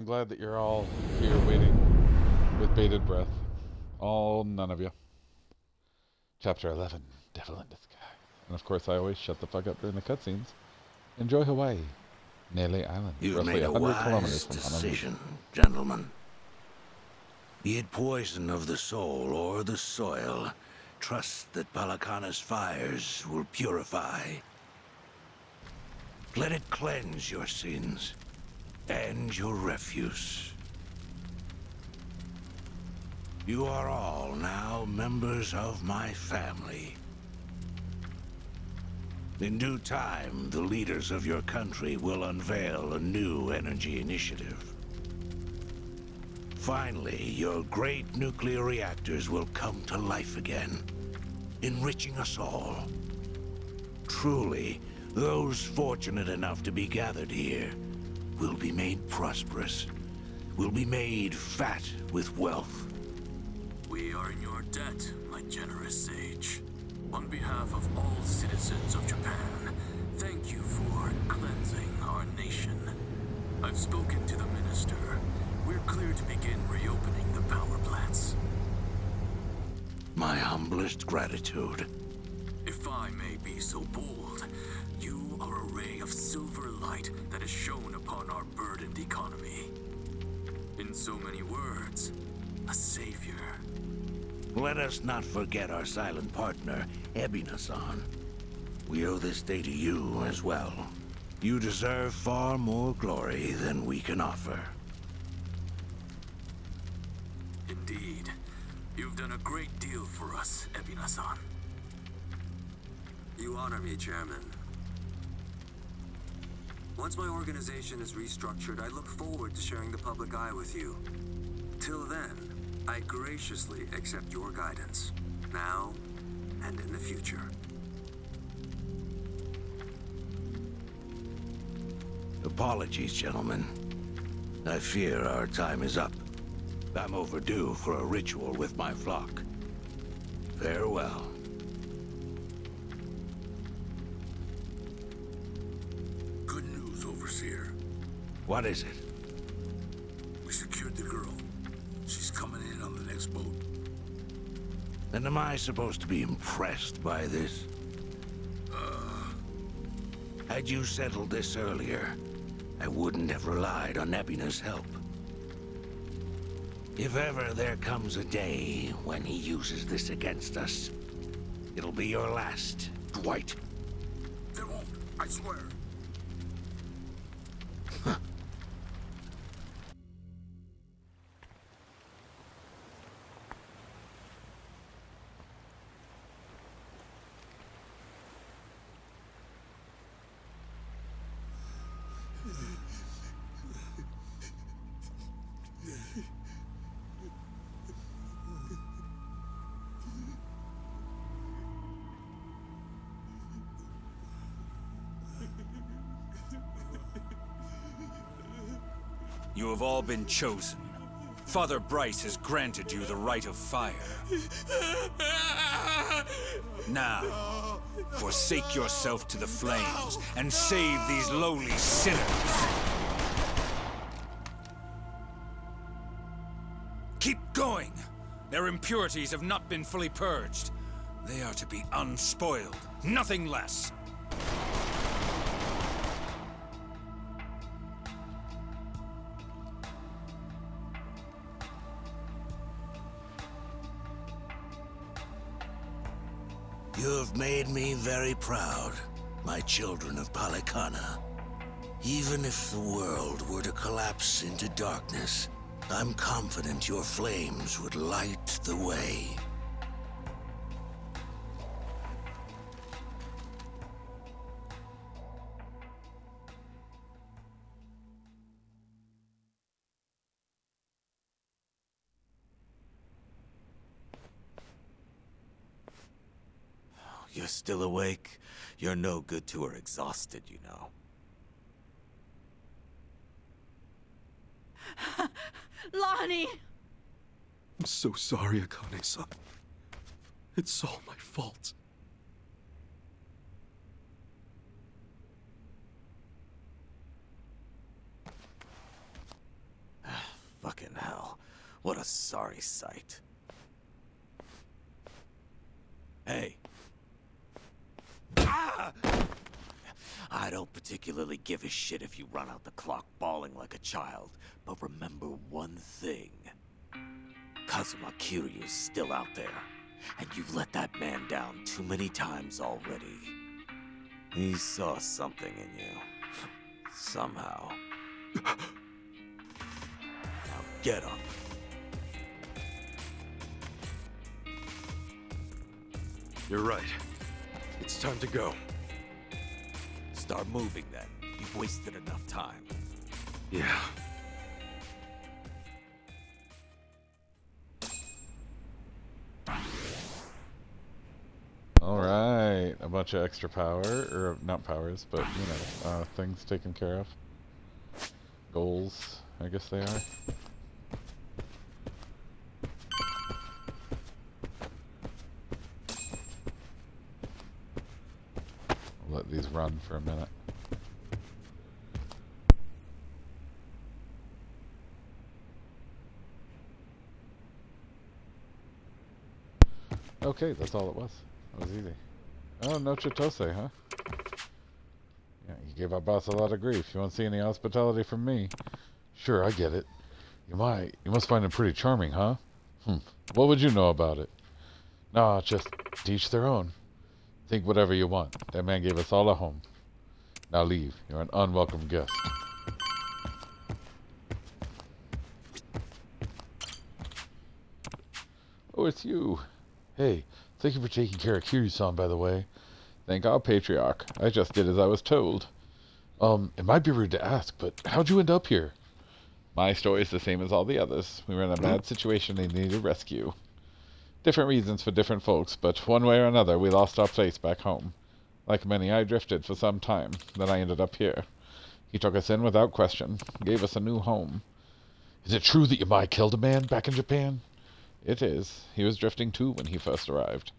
I'm glad that you're all here waiting with bated breath. All none of you. Chapter 11, Devil in Disguise. And of course, I always shut the fuck up during the cutscenes. Enjoy Hawaii, Nele Island, You've roughly made a 100 kilometers wise from Honolulu. decision, gentlemen. Be it poison of the soul or the soil, trust that Palakana's fires will purify. Let it cleanse your sins and your refuse. You are all now members of my family. In due time, the leaders of your country will unveil a new energy initiative. Finally, your great nuclear reactors will come to life again, enriching us all. Truly, those fortunate enough to be gathered here will be made prosperous, will be made fat with wealth. We are in your debt, my generous sage. On behalf of all citizens of Japan, thank you for cleansing our nation. I've spoken to the minister. We're clear to begin reopening the power plants. My humblest gratitude. If I may be so bold, you are a ray of silver light that is shone upon our burdened economy. In so many words, a savior. Let us not forget our silent partner, Ebina-san. We owe this day to you as well. You deserve far more glory than we can offer. Indeed. You've done a great deal for us, Ebina-san. You honor me, Chairman. Once my organization is restructured, I look forward to sharing the public eye with you. Till then, I graciously accept your guidance, now and in the future. Apologies, gentlemen. I fear our time is up. I'm overdue for a ritual with my flock. Farewell. Good news, Overseer. What is it? We secured the girl. She's coming in on the next boat. And am I supposed to be impressed by this? Had you settled this earlier, I wouldn't have relied on Ebina's help. If ever there comes a day when he uses this against us, it'll be your last, Dwight. There won't, I swear. You have all been chosen. Father Bryce has granted you the right of fire. Now, forsake yourself to the flames and save these lowly sinners. Keep going! Their impurities have not been fully purged. They are to be unspoiled, nothing less. You have made me very proud, my children of Palakana. Even if the world were to collapse into darkness, I'm confident your flames would light the way. You're still awake? You're no good to her exhausted, you know. Lonnie! I'm so sorry, Akane-san. It's all my fault. Fucking hell. What a sorry sight. Hey. Ah! I don't particularly give a shit if you run out the clock bawling like a child, but remember one thing. Kazuma Kiryu's still out there, and you've let that man down too many times already. He saw something in you. Somehow. Now get up. You're right. It's time to go. Start moving then. You've wasted enough time. Yeah. Alright, a bunch of extra power, or not powers, but, you know, things taken care of. Goals, I guess they are. I'll let these run for a minute. Okay, that's all it was. That was easy. Oh, no Chitose, huh? Yeah, you gave our boss a lot of grief. You won't see any hospitality from me. Sure, I get it. You must find him pretty charming, huh? What would you know about it? Nah, just to each their own. Think whatever you want. That man gave us all a home. Now leave. You're an unwelcome guest. Oh, it's you. Hey, thank you for taking care of Kiryu-san, by the way. Thank God, Patriarch. I just did as I was told. It might be rude to ask, but how'd you end up here? My story's the same as all the others. We were in a bad situation and needed rescue. Different reasons for different folks, but one way or another, we lost our place back home. Like many, I drifted for some time. Then I ended up here. He took us in without question, gave us a new home. Is it true that Yamai killed a man back in Japan? It is. He was drifting too when he first arrived.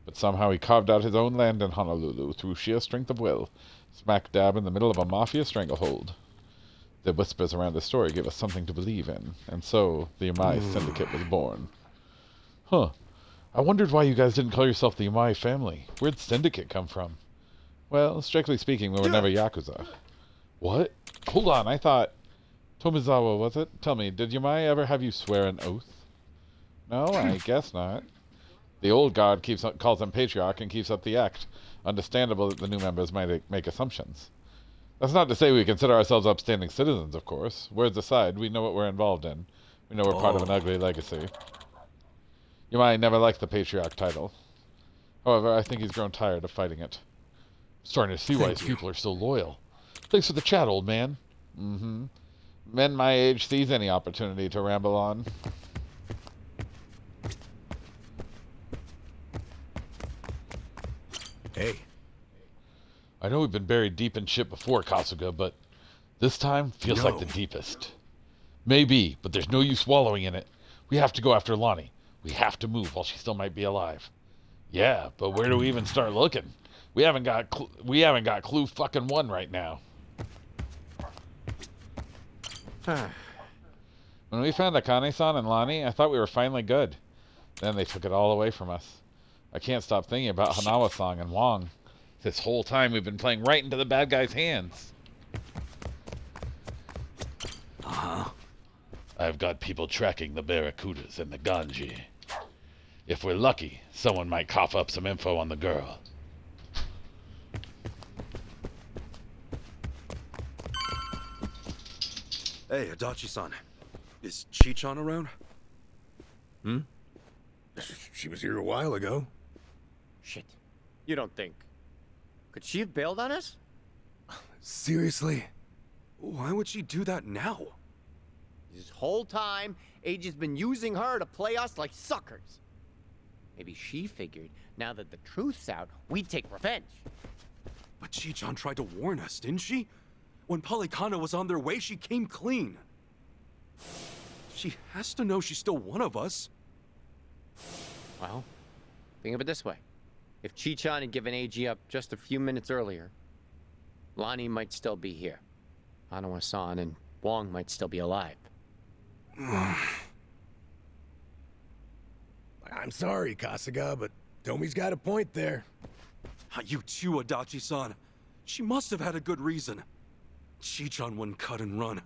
But somehow he carved out his own land in Honolulu through sheer strength of will, smack dab in the middle of a mafia stranglehold. The whispers around the story gave us something to believe in, and so the Yamai Syndicate was born. Huh. I wondered why you guys didn't call yourself the Yamai family. Where'd Syndicate come from? Well, strictly speaking, we were never Yakuza. What? Hold on, I thought... Tomizawa, was it? Tell me, did Yamai ever have you swear an oath? No, I guess not. The old guard calls him Patriarch and keeps up the act. Understandable that the new members might make assumptions. That's not to say we consider ourselves upstanding citizens, of course. Words aside, we know what we're involved in. We know we're part of an ugly legacy. Yamai never liked the Patriarch title. However, I think he's grown tired of fighting it. Starting to see why his people are so loyal. Thanks for the chat, old man. Men my age seize any opportunity to ramble on. Hey. I know we've been buried deep in shit before, Kasuga, but this time feels like the deepest. Maybe, but there's no use wallowing in it. We have to go after Lonnie. We have to move while she still might be alive. Yeah, but where do we even start looking? We haven't got clue fucking one right now. When we found Akane-san and Lonnie, I thought we were finally good. Then they took it all away from us. I can't stop thinking about Hanawa-san and Wong. This whole time we've been playing right into the bad guy's hands. I've got people tracking the Barracudas and the Ganji. If we're lucky, someone might cough up some info on the girl. Hey, Adachi-san. Is Chi-chan around? She was here a while ago. Shit. You don't think... Could she have bailed on us? Seriously? Why would she do that now? This whole time, Age's been using her to play us like suckers. Maybe she figured, now that the truth's out, we'd take revenge. But Chi-chan tried to warn us, didn't she? When Polycana was on their way, she came clean. She has to know she's still one of us. Well, think of it this way. If Chi-chan had given AG up just a few minutes earlier, Lonnie might still be here. Hanawa-san and Wong might still be alive. I'm sorry, Kasuga, but Tomi's got a point there. You too, Adachi-san. She must have had a good reason. Chichan wouldn't cut and run.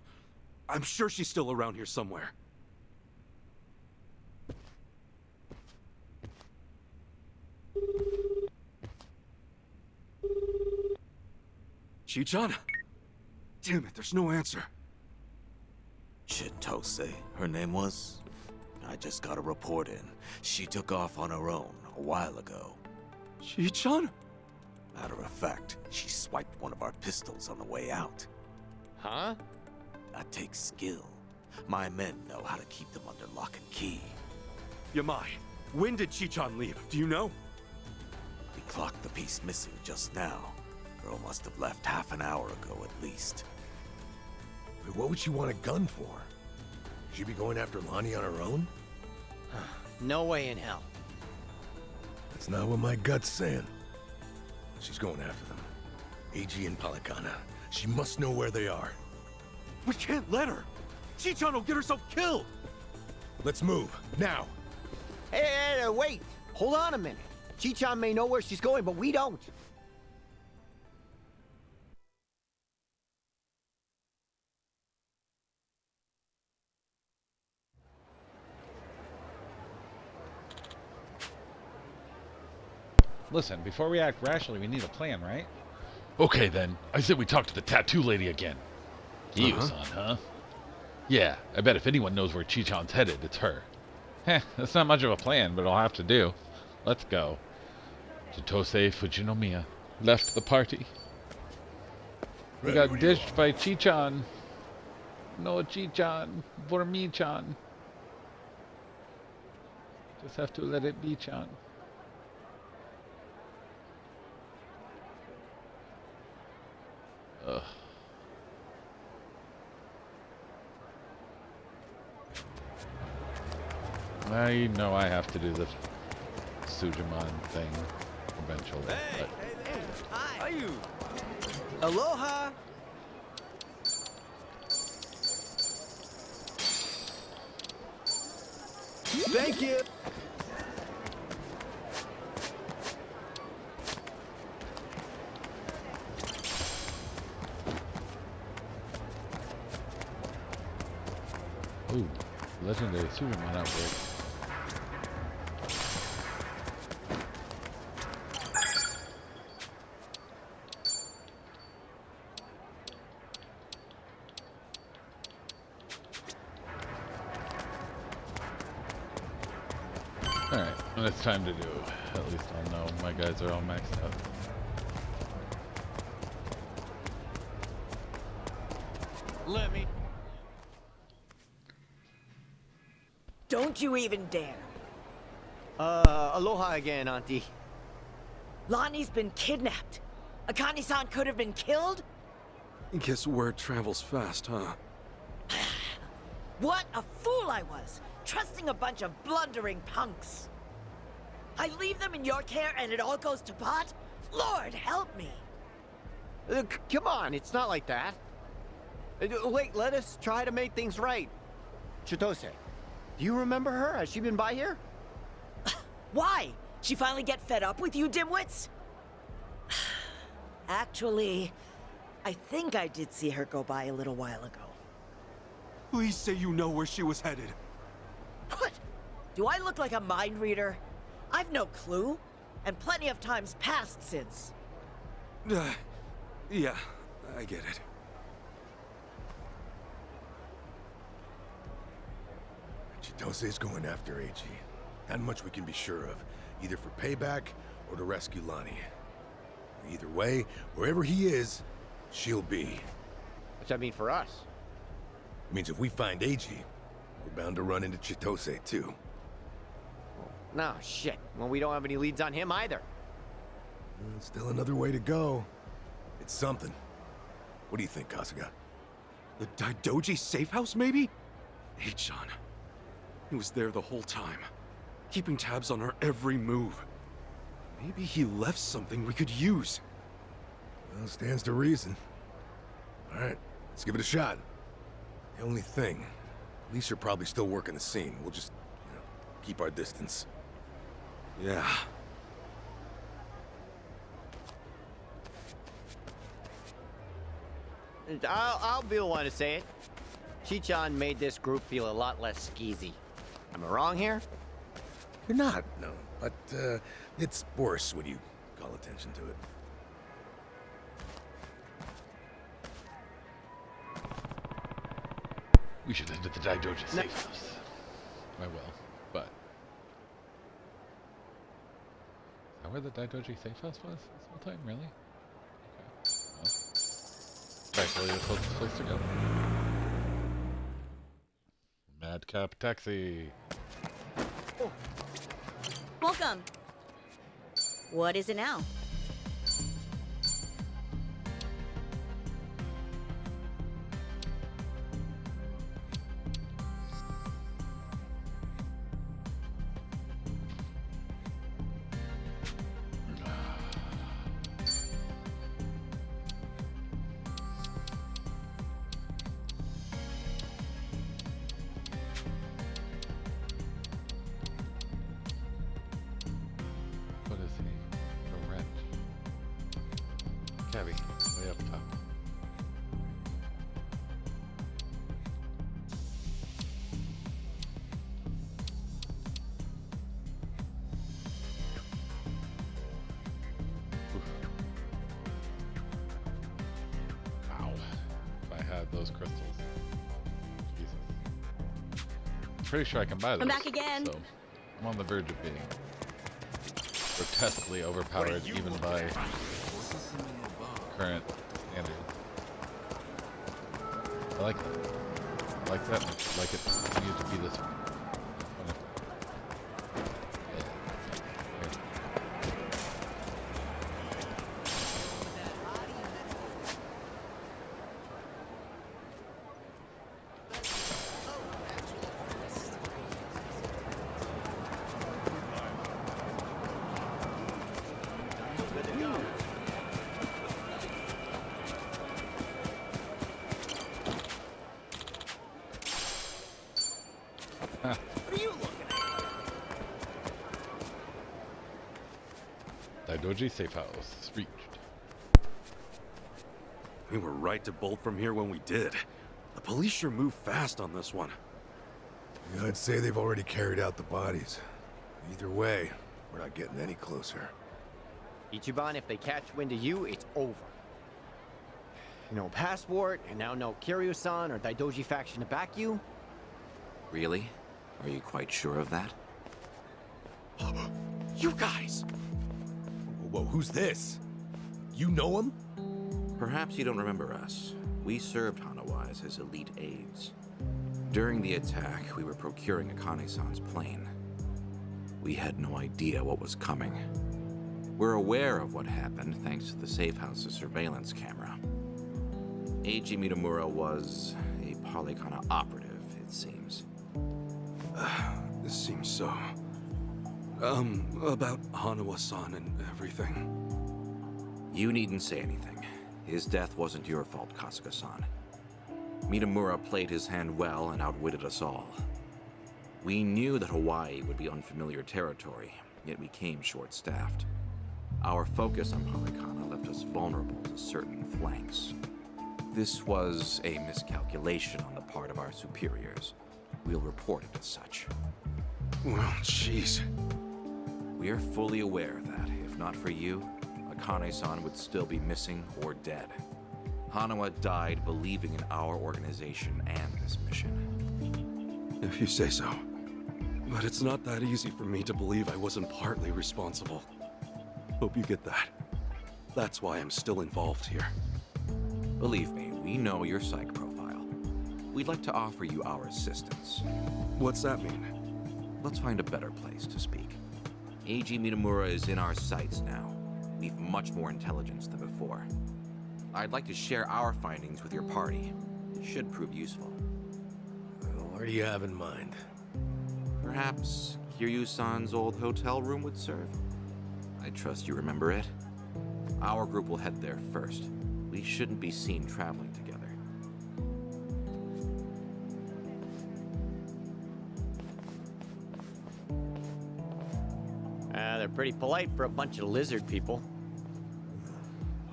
I'm sure she's still around here somewhere. Chichan? Damn it, there's no answer. Chitose, her name was? I just got a report in. She took off on her own a while ago. Chichan? Matter of fact, she swiped one of our pistols on the way out. Huh? That takes skill. My men know how to keep them under lock and key. Yamai, when did Chichan leave? Do you know? We clocked the piece missing just now. Girl must have left half an hour ago at least. Wait, what would she want a gun for? She'd be going after Lonnie on her own? No way in hell. That's not what my gut's saying. She's going after them. AG and Polycana. She must know where they are. We can't let her! Chichan will get herself killed! Let's move, now! Hey, wait! Hold on a minute. Chichan may know where she's going, but we don't. Listen, before we act rashly, we need a plan, right? Okay then, I said we talk to the tattoo lady again. Giyu-san, huh? Yeah, I bet if anyone knows where Chichan's headed, it's her. Heh, that's not much of a plan, but it'll have to do. Let's go. Chitose Fujinomiya left the party. We got ditched by Chichan. No Chichan, for me-chan. Just have to let it be, Chan. Ugh. I know I have to do the Sujimon thing eventually. Hey, but... hey, hi. Are you? Aloha. Thank you. Ooh, legendary Sujimon outbreak. Alright, when it's time to do, at least I'll know my guys are all maxed out. Let me. Don't you even dare. Aloha again, Auntie. Lonnie's been kidnapped. Akane-san could have been killed? Guess word travels fast, huh? What a fool I was, trusting a bunch of blundering punks. I leave them in your care and it all goes to pot? Lord, help me. Come on, it's not like that. Wait, let us try to make things right. Chitose, do you remember her? Has she been by here? Why? She finally get fed up with you dimwits? Actually, I think I did see her go by a little while ago. Please say you know where she was headed. What? Do I look like a mind reader? I've no clue, and plenty of times passed since. Yeah, I get it. Chitose's going after AG. Not much we can be sure of, either for payback or to rescue Lonnie. Either way, wherever he is, she'll be. What's that mean for us? It means if we find AG, we're bound to run into Chitose too. No, shit. Well, we don't have any leads on him either. Still another way to go. It's something. What do you think, Kasuga? The Daidoji safe house, maybe? Hey-chan. He was there the whole time, keeping tabs on our every move. Maybe he left something we could use. Well, stands to reason. All right, let's give it a shot. The only thing, At least you're probably still working the scene. We'll just, keep our distance. Yeah. I'll be the one to say it. Chichan made this group feel a lot less skeezy. Am I wrong here? You're not, no. But, it's worse when you call attention to it. We should enter the Daidoji safe house. I will, but... Is that where the Daidoji safe house was this whole time, really? Okay. Well, actually, that's the place to go. Madcap Taxi. Welcome. What is it now? What is he? A wrench. Cabby, way up top. Wow. If I had those crystals. Jesus. I'm pretty sure I can buy those. I'm back again. So I'm on the verge of being grotesquely overpowered even by current standards. I like that. I like that much. I like it needs to be this way. What are you looking at? Daidoji safe house reached. We were right to bolt from here when we did. The police sure moved fast on this one. Yeah, I'd say they've already carried out the bodies. Either way, we're not getting any closer. Ichiban, if they catch wind of you, it's over. No passport, and now no Kiryu-san or Daidoji faction to back you. Really? Are you quite sure of that? You guys! Whoa, who's this? You know him? Perhaps you don't remember us. We served Hanawa as his elite aides. During the attack, we were procuring Akane-san's plane. We had no idea what was coming. We're aware of what happened thanks to the safe house's surveillance camera. Eiji Mitamura was a Polykana operative, it seems. This seems so... about Hanawa-san and everything. You needn't say anything. His death wasn't your fault, Kasuga-san. Mitamura played his hand well and outwitted us all. We knew that Hawaii would be unfamiliar territory, yet we came short-staffed. Our focus on Polykana left us vulnerable to certain flanks. This was a miscalculation on the part of our superiors. We'll report it as such. Well, jeez. We are fully aware that, if not for you, Akane-san would still be missing or dead. Hanawa died believing in our organization and this mission. If you say so. But it's not that easy for me to believe I wasn't partly responsible. Hope you get that. That's why I'm still involved here. Believe me, we know your psych profile. We'd like to offer you our assistance. What's that mean? Let's find a better place to speak. Eiji Mitamura is in our sights now. We've much more intelligence than before. I'd like to share our findings with your party. It should prove useful. Well, where do you have in mind? Perhaps Kiryu-san's old hotel room would serve? I trust you remember it. Our group will head there first. We shouldn't be seen traveling together. they're pretty polite for a bunch of lizard people.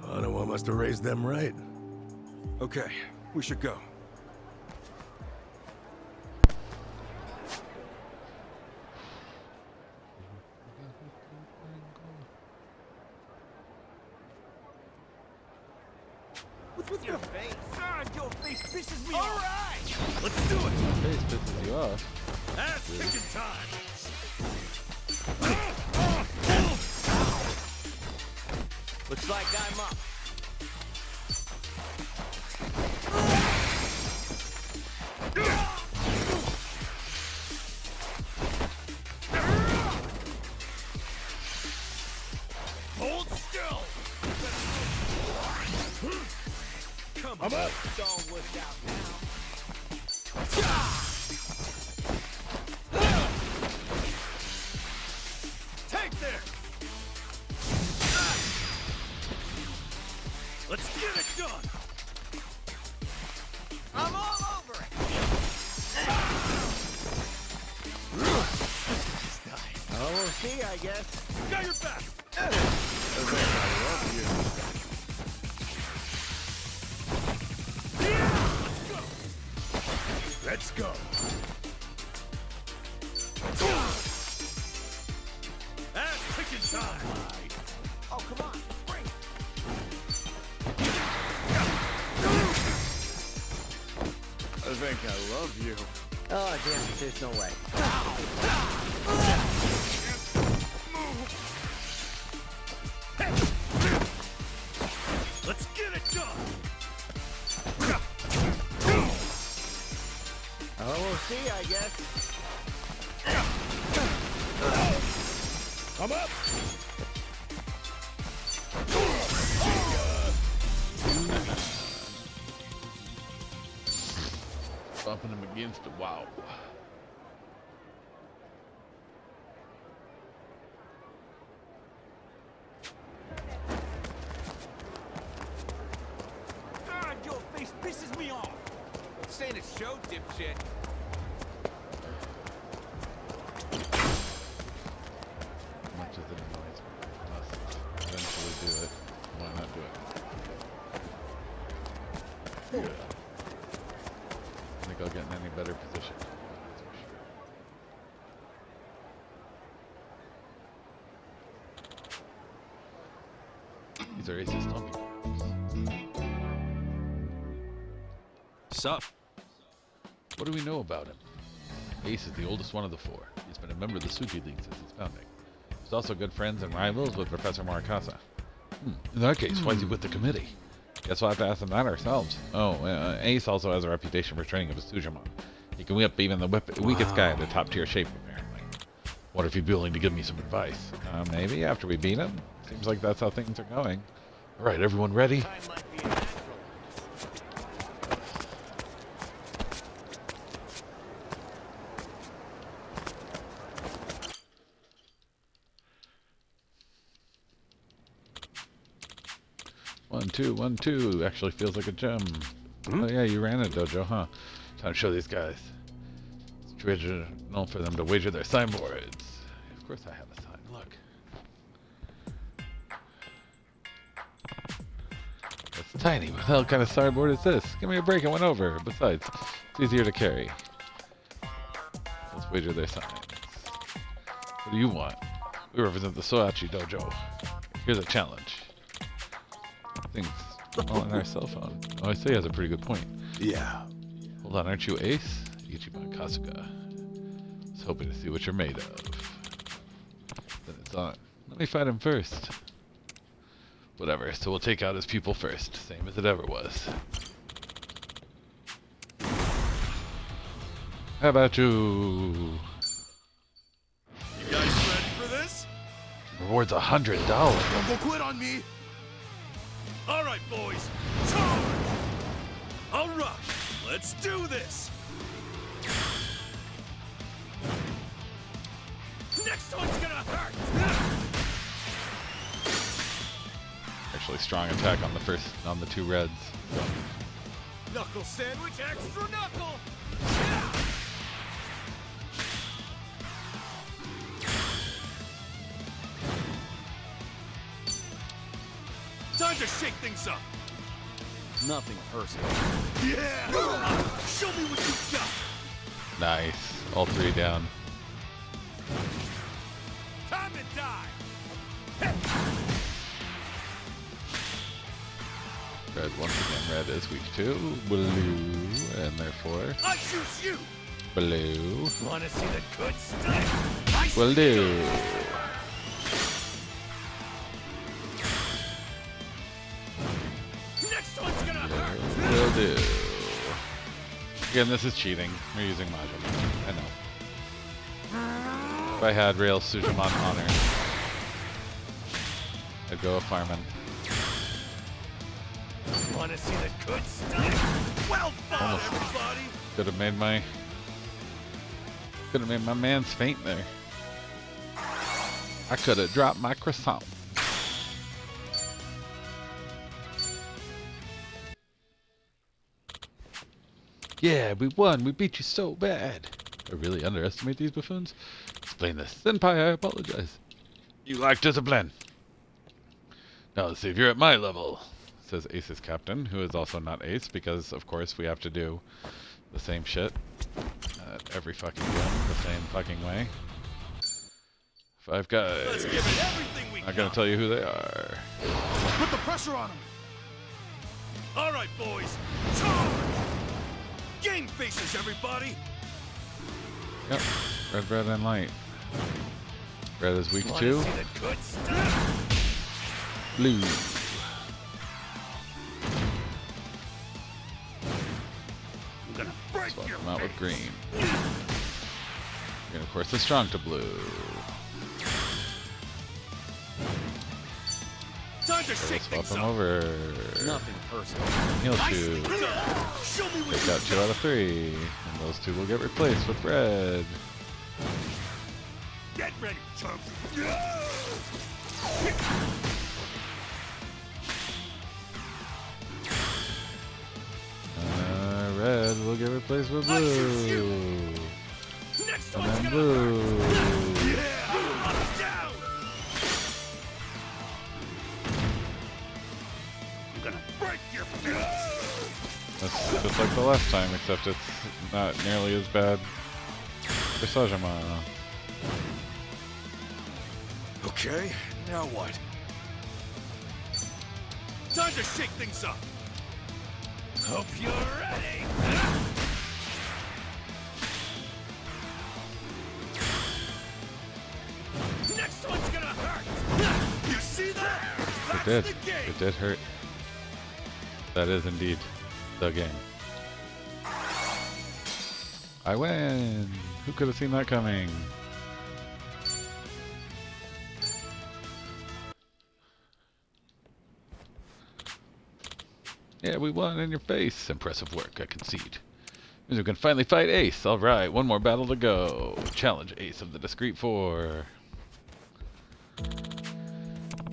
Hanawa must have raised them right. Okay, we should go. What's with your face? God, your face pisses me All off. right, let's do it. Face pisses you off. Ass kicking time. Looks like I'm up. Hold still. Come on. I'm up. Don't work out now. Take this. Let's get it done. I'm all over it. Oh, we'll see, I guess. Got your back. Let's go. Ass kicking time. Oh, come on. Bring it. I think I love you. Oh, damn it. There's no way. Let's get it done. Oh, we'll see, I guess. I'm up. Bumping him against the wall. God, your face pisses me off. This ain't a show, dipshit. Much as it annoys me, I must eventually do it. Why not do it? Yeah. I think I'll get in any better position. That's for sure. These are Ace's stomping grounds. Sup? What do we know about him? Ace is the oldest one of the four. He's been a member of the Suki League since its founding. He's also good friends and rivals with Professor Murakasa. In that case, why is he with the committee? Guess we'll have to ask them that ourselves. Oh, Ace also has a reputation for training of his Sujimon. He can whip even the weakest guy into top tier shape, apparently. What if he'd be willing to give me some advice? Maybe after we beat him? Seems like that's how things are going. Alright, everyone ready? Time might be a natural. 1, 2, 1, 2. Actually feels like a gem. Oh yeah, you ran a dojo, huh? Time to show these guys. It's traditional for them to wager their signboards. Of course I have a sign. Look. It's tiny. What the hell kind of signboard is this? Give me a break. It went over. Besides, it's easier to carry. Let's wager their signs. What do you want? We represent the Soachi Dojo. Here's a challenge. Things all on our cell phone. Oh, I say he has a pretty good point. Yeah. Hold on, aren't you Ace? Ichiban Kasuga. I was hoping to see what you're made of. Then it's on. Let me fight him first. Whatever, so we'll take out his pupil first, same as it ever was. How about you? You guys ready for this? Reward's $100. Don't go quit on me. All right, boys. Charge! All right, let's do this. Next one's gonna hurt. Actually, strong attack on the two reds. So. Knuckle sandwich, extra knuckle. Time to shake things up. Nothing personal. Yeah! Show me what you got. Nice. All three down. Time to die. Red once again. Red is weak to blue, and therefore I choose you. blue Want to see the good stuff? will do. Next one's gonna hurt. Will do. Again, this is cheating. We're using Majima. I know. If I had real Sujimon honor, I'd go a Farman. Want to see the good stuff? Well fought, everybody. Could have made my man's faint there. I could have dropped my croissant. Yeah, we won. We beat you so bad. I really underestimate these buffoons. Explain this. Senpai, I apologize. You lack discipline. Now let's see if you're at my level, says Ace's captain, who is also not Ace, because of course we have to do the same shit at every fucking game, the same fucking way. 5 guys. Let's give it everything we Not gonna tell you who they are. Put the pressure on them. All right, boys. Charge! Game faces, everybody. Yep. Red, red, and light. Red is weak too. See the good stuff? Blue. I'm gonna break Swap your them out with face. green. Green, of course, is strong to blue. Time to So shake we'll swap things them up. over. Nothing personal. Heal Nicely 2. done. Show me what Take you out 2 out of 3. And those 2 will get replaced with red. Get ready, chumps. Red will get replaced with blue. Next And one's then gonna blue. hurt. Yeah! Down! I'm gonna break your face. That's just like the last time, except it's not nearly as bad for Sajima. Okay, now what? Time to shake things up. Hope you're ready. Next one's gonna hurt. You see that? It That's did. the game. It did hurt. That is indeed the game. I win! Who could have seen that coming? Yeah, we won in your face. Impressive work, I concede. Means we can finally fight Ace. Alright, one more battle to go. Challenge Ace of the Discreet Four.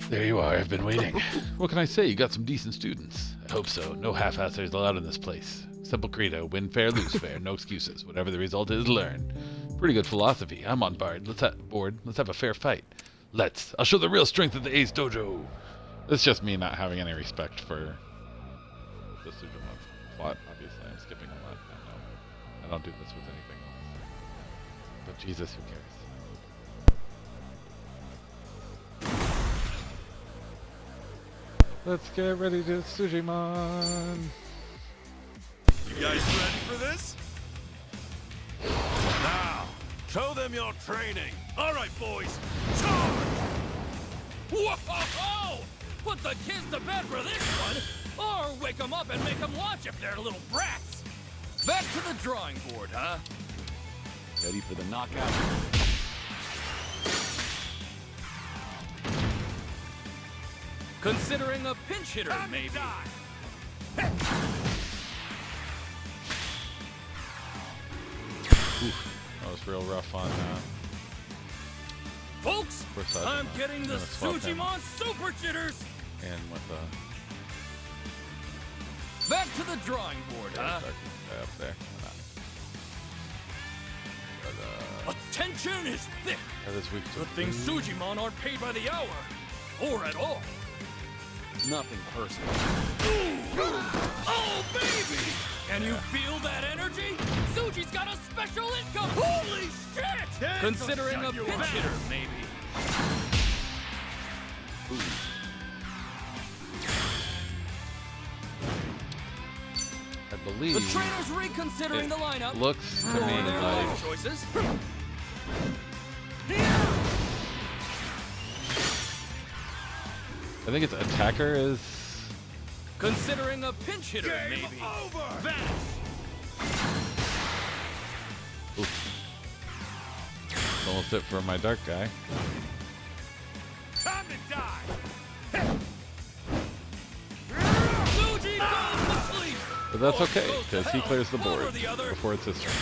There you are, I've been waiting. What can I say? You got some decent students. I hope so. No half-assers allowed in this place. Simple credo, win fair, lose fair, no excuses. Whatever the result is, learn. Pretty good philosophy. I'm on board. Let's have a fair fight. Let's. I'll show the real strength of the Ace Dojo. It's just me not having any respect for the Sujima plot. Obviously, I'm skipping a lot. I know. I don't do this with anything else. But Jesus, who cares? Let's get ready to Sujimon. You guys ready for this? Now, show them your training. All right, boys, charge! Whoa! Put the kids to bed for this one, or wake them up and make them watch if they're little brats. Back to the drawing board, huh? Ready for the knockout? Considering a pinch hitter, maybe. That was real rough on Folks, Sajima. I'm getting the gonna swap him Sujimon Super Jitters. and with Back to the drawing board, huh? guy up there. But, Attention is thick. that is weak to Good thing blue. Sujimon aren't paid by the hour, or at all. Nothing personal. Oh, baby! Can you feel that energy? Suji's got a special income! Holy shit! Considering a pinch hitter, maybe. I believe The trainer's reconsidering the lineup. looks to me like choices. I think its attacker is Considering a pinch hitter, maybe. Vanish. almost it for my dark guy. Time to die. Suji goes to sleep. But that's okay, because he clears the board before it's his turn.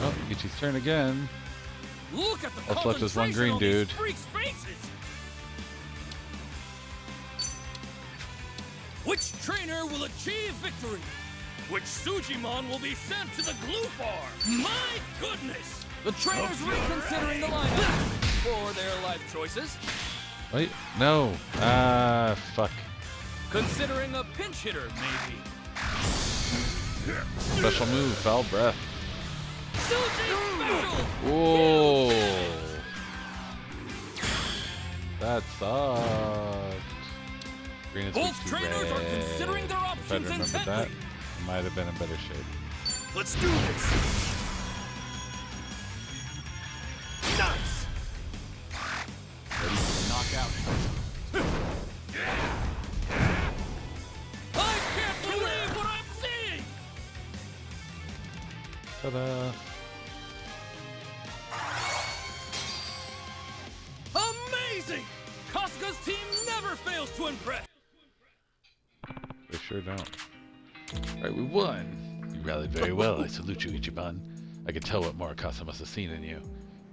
Oh, Ichi's turn again. Look at the What's left is one green concentration on dude. these freaks' faces. Which trainer will achieve victory? Which Sujimon will be sent to the glue farm? My goodness! The trainer's reconsidering the lineup for their life choices. Wait, no. Ah, fuck. Considering a pinch hitter, maybe. Special move, foul breath. Suji special! Whoa. That sucked. Green is Both too trainers are red. considering their If I'd options remembered that, intently. I might have been in better shape. Let's do this! Nice! Ready for the knockout. I can't believe what I'm seeing! Ta-da. Amazing! Kasuga's team never fails to impress! They sure don't. Alright, we won. You rallied very well. I salute you, Ichiban. I could tell what Morikasa must have seen in you.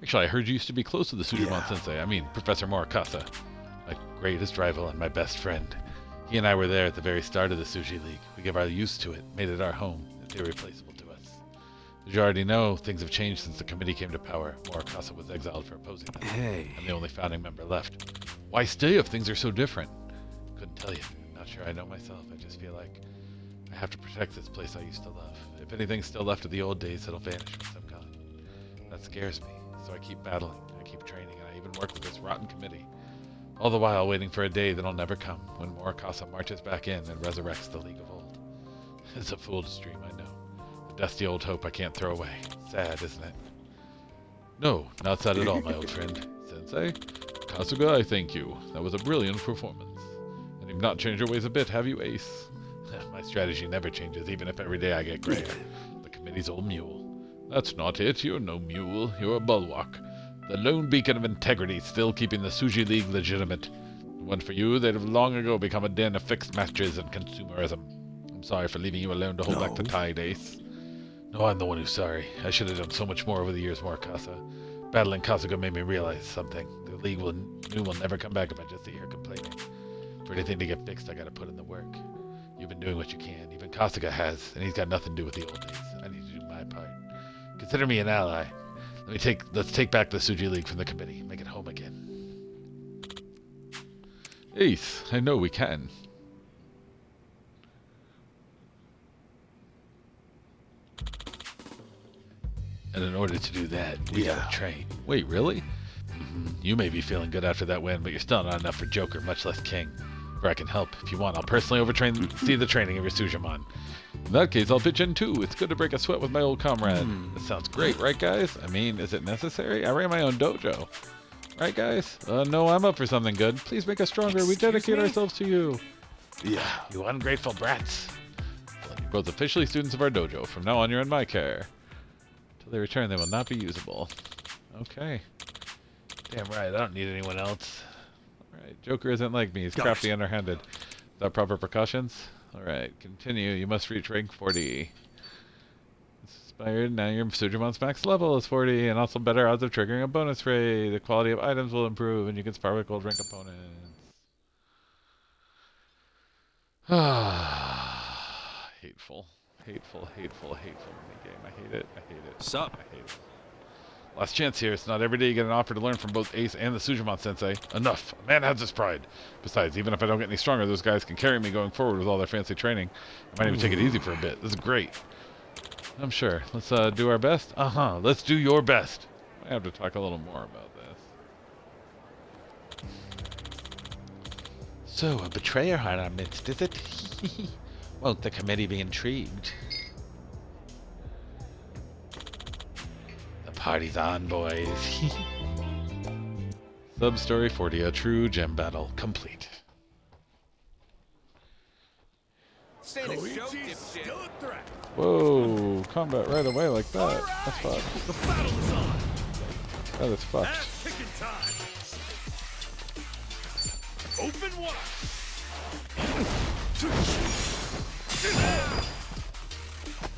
Actually, I heard you used to be close to the Sujimon Sensei. I mean, Professor Morikasa. My greatest rival and my best friend. He and I were there at the very start of the Suji League. We gave our use to it, made it our home. It's irreplaceable to us. As you already know, things have changed since the committee came to power. Morikasa was exiled for opposing them. Hey. I'm the only founding member left. Why stay if things are so different? Couldn't tell you. Not sure I know myself. I just feel like I have to protect this place I used to love. If anything's still left of the old days, it'll vanish once I'm gone. That scares me. So I keep battling. I keep training, and I even work with this rotten committee. All the while waiting for a day that'll never come, when Morikasa marches back in and resurrects the League of Old. It's a fool's dream, I know. A dusty old hope I can't throw away. Sad, isn't it? No, not sad at all, my old friend. Sensei? Kasuga, I thank you. That was a brilliant performance. And you've not changed your ways a bit, have you, Ace? My strategy never changes, even if every day I get grayer. The committee's old mule. That's not it. You're no mule. You're a bulwark. The lone beacon of integrity, still keeping the Suji League legitimate. One for you, they'd have long ago become a den of fixed matches and consumerism. I'm sorry for leaving you alone to hold back the tide, Ace. No, I'm the one who's sorry. I should have done so much more over the years, Morikasa. Battling Kasuga made me realize something. The League will never come back if I just sit here complaining. For anything to get fixed, I gotta put in the work. You've been doing what you can. Even Kasuga has, and he's got nothing to do with the old days. I need to do my part. Consider me an ally. Let's take back the Suji League from the committee. Make it home again. Ace, I know we can. And in order to do that, we gotta train. Wait, really? You may be feeling good after that win, but you're still not enough for Joker, much less King. Where I can help. If you want, I'll personally see the training of your Sujimon. In that case, I'll pitch in too. It's good to break a sweat with my old comrade. That sounds great, right guys? I mean, is it necessary? I ran my own dojo. Right guys? No, I'm up for something good. Please make us stronger. We dedicate ourselves to you. Yeah. You ungrateful brats. You're both officially students of our dojo. From now on, you're in my care. Till they return, they will not be usable. Okay. Damn right, I don't need anyone else. Alright, Joker isn't like me. He's crafty, underhanded. Without proper precautions? Alright, continue. You must reach rank 40. Inspired. Now your Sujimon's max level is 40, and also better odds of triggering a bonus raid. The quality of items will improve, and you can spar with gold rank opponents. Hateful. Hateful, hateful, hateful minigame. I hate it. I hate it. Sup? I hate it. Last chance here. It's not every day you get an offer to learn from both Ace and the Sujimon sensei. Enough. A man has his pride. Besides, even if I don't get any stronger, those guys can carry me going forward with all their fancy training. I might even take it easy for a bit. This is great. I'm sure. Let's do our best. Let's do your best. I have to talk a little more about this. So, a betrayer in our midst, is it? Won't the committee be intrigued? The party's on, boys. Sub-story 40, a true gem battle complete. Whoa, combat right away like that. That's fucked. The battle is on. That is fucked. Ass-kicking time. Open wide.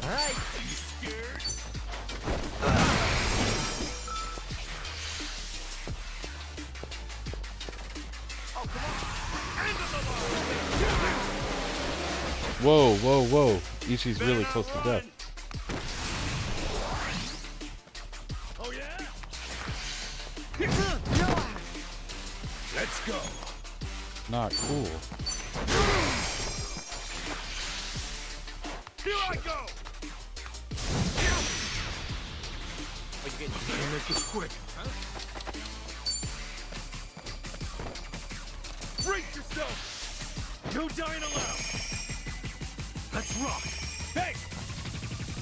All right. Are you scared? Oh, come on. Whoa, whoa, whoa. Ichi's really close to death. Oh yeah? Let's go. Not cool. Here I go. Oh, you getting Better make this quick. Brace yourself. No dying allowed. Let's rock. Hey.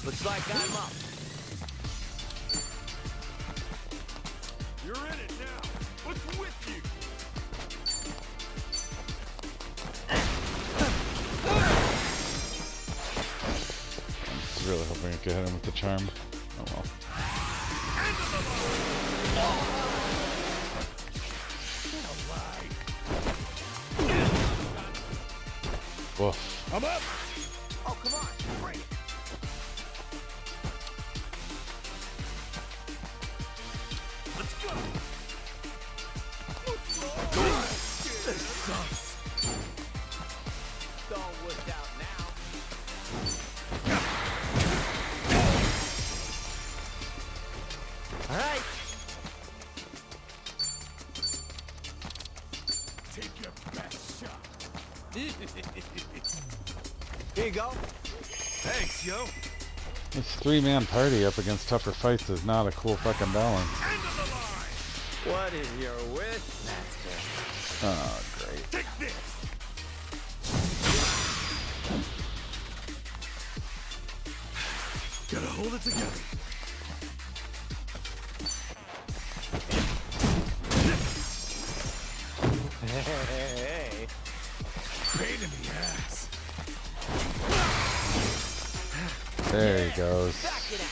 Looks like I'm up. You're in it now. What's with you? I'm just really hoping I can hit him with the charm. Oh well. Woof. I'm up. Oh, come on. Bring it. Let's go. This sucks. It's all worked out now. All right. Take your best shot. Here you go. Thanks, yo. This three-man party up against tougher fights is not a cool fucking balance. End of the line. What is your wish, master? Oh, great. Take this. Gotta hold it together. Hey. Pain in the ass. There he goes. Back it up.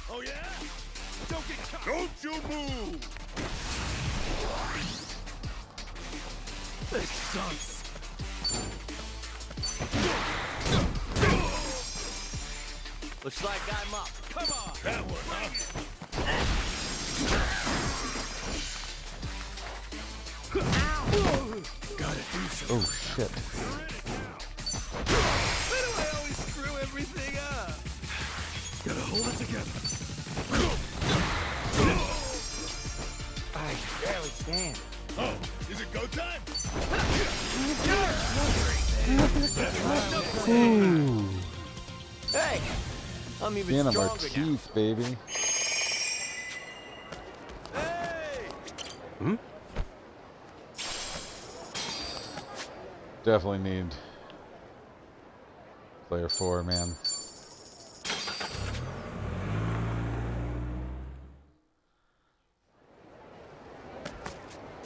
Oh yeah? Don't get caught. Don't you move. This sucks. Looks like I'm up. Come on. That one, huh? Gotta do something. Oh, shit. Why do I always screw everything up? Gotta hold it together. I can barely stand. Oh, is it go time? Ooh. Hey, I'm even Skin of our stronger now. teeth, baby. Hey! Definitely need player 4, man.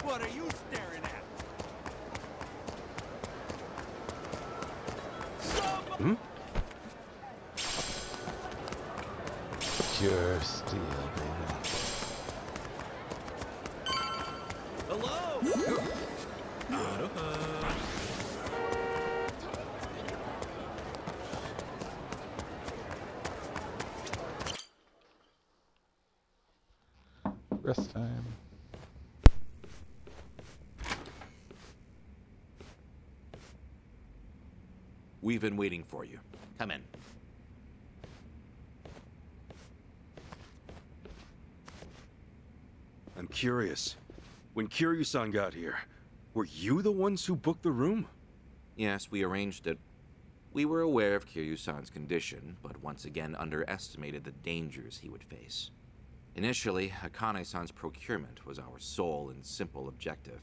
What are you staring at? Pure steel, baby. Hello? Rest time. We've been waiting for you. Come in. I'm curious. When Kiryu-san got here, were you the ones who booked the room? Yes, we arranged it. We were aware of Kiryu-san's condition, but once again underestimated the dangers he would face. Initially, Akane-san's procurement was our sole and simple objective.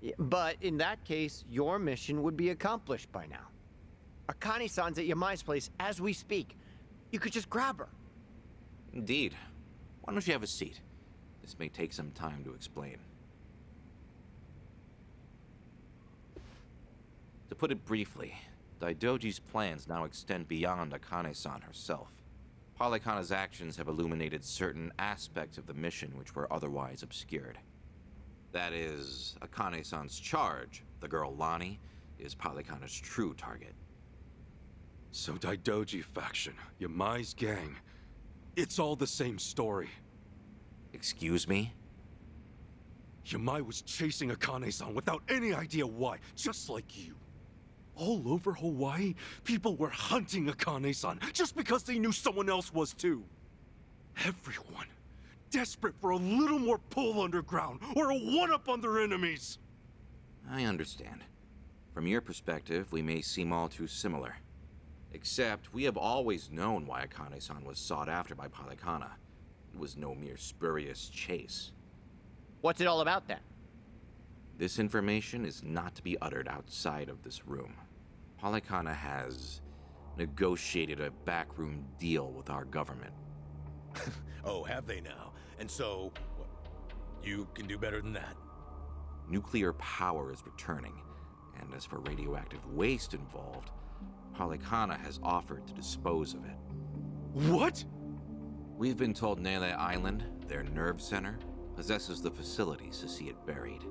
Yeah, but in that case, your mission would be accomplished by now. Akane-san's at Yamai's place as we speak. You could just grab her. Indeed. Why don't you have a seat? This may take some time to explain. To put it briefly, Daidoji's plans now extend beyond Akane-san herself. Polykhana's actions have illuminated certain aspects of the mission which were otherwise obscured. That is, Akane-san's charge, the girl Lonnie, is Polykhana's true target. So Daidoji faction, Yamai's gang, it's all the same story. Excuse me? Yamai was chasing Akane-san without any idea why, just like you. All over Hawaii, people were hunting Akane-san just because they knew someone else was too. Everyone, desperate for a little more pull underground or a one-up on their enemies. I understand. From your perspective, we may seem all too similar. Except, we have always known why Akane-san was sought after by Polykhana. It was no mere spurious chase. What's it all about then? This information is not to be uttered outside of this room. Polykhana has negotiated a backroom deal with our government. Oh, have they now? And so, what, you can do better than that? Nuclear power is returning, and as for radioactive waste involved, Polykhana has offered to dispose of it. What? We've been told Nele Island, their nerve center, possesses the facilities to see it buried.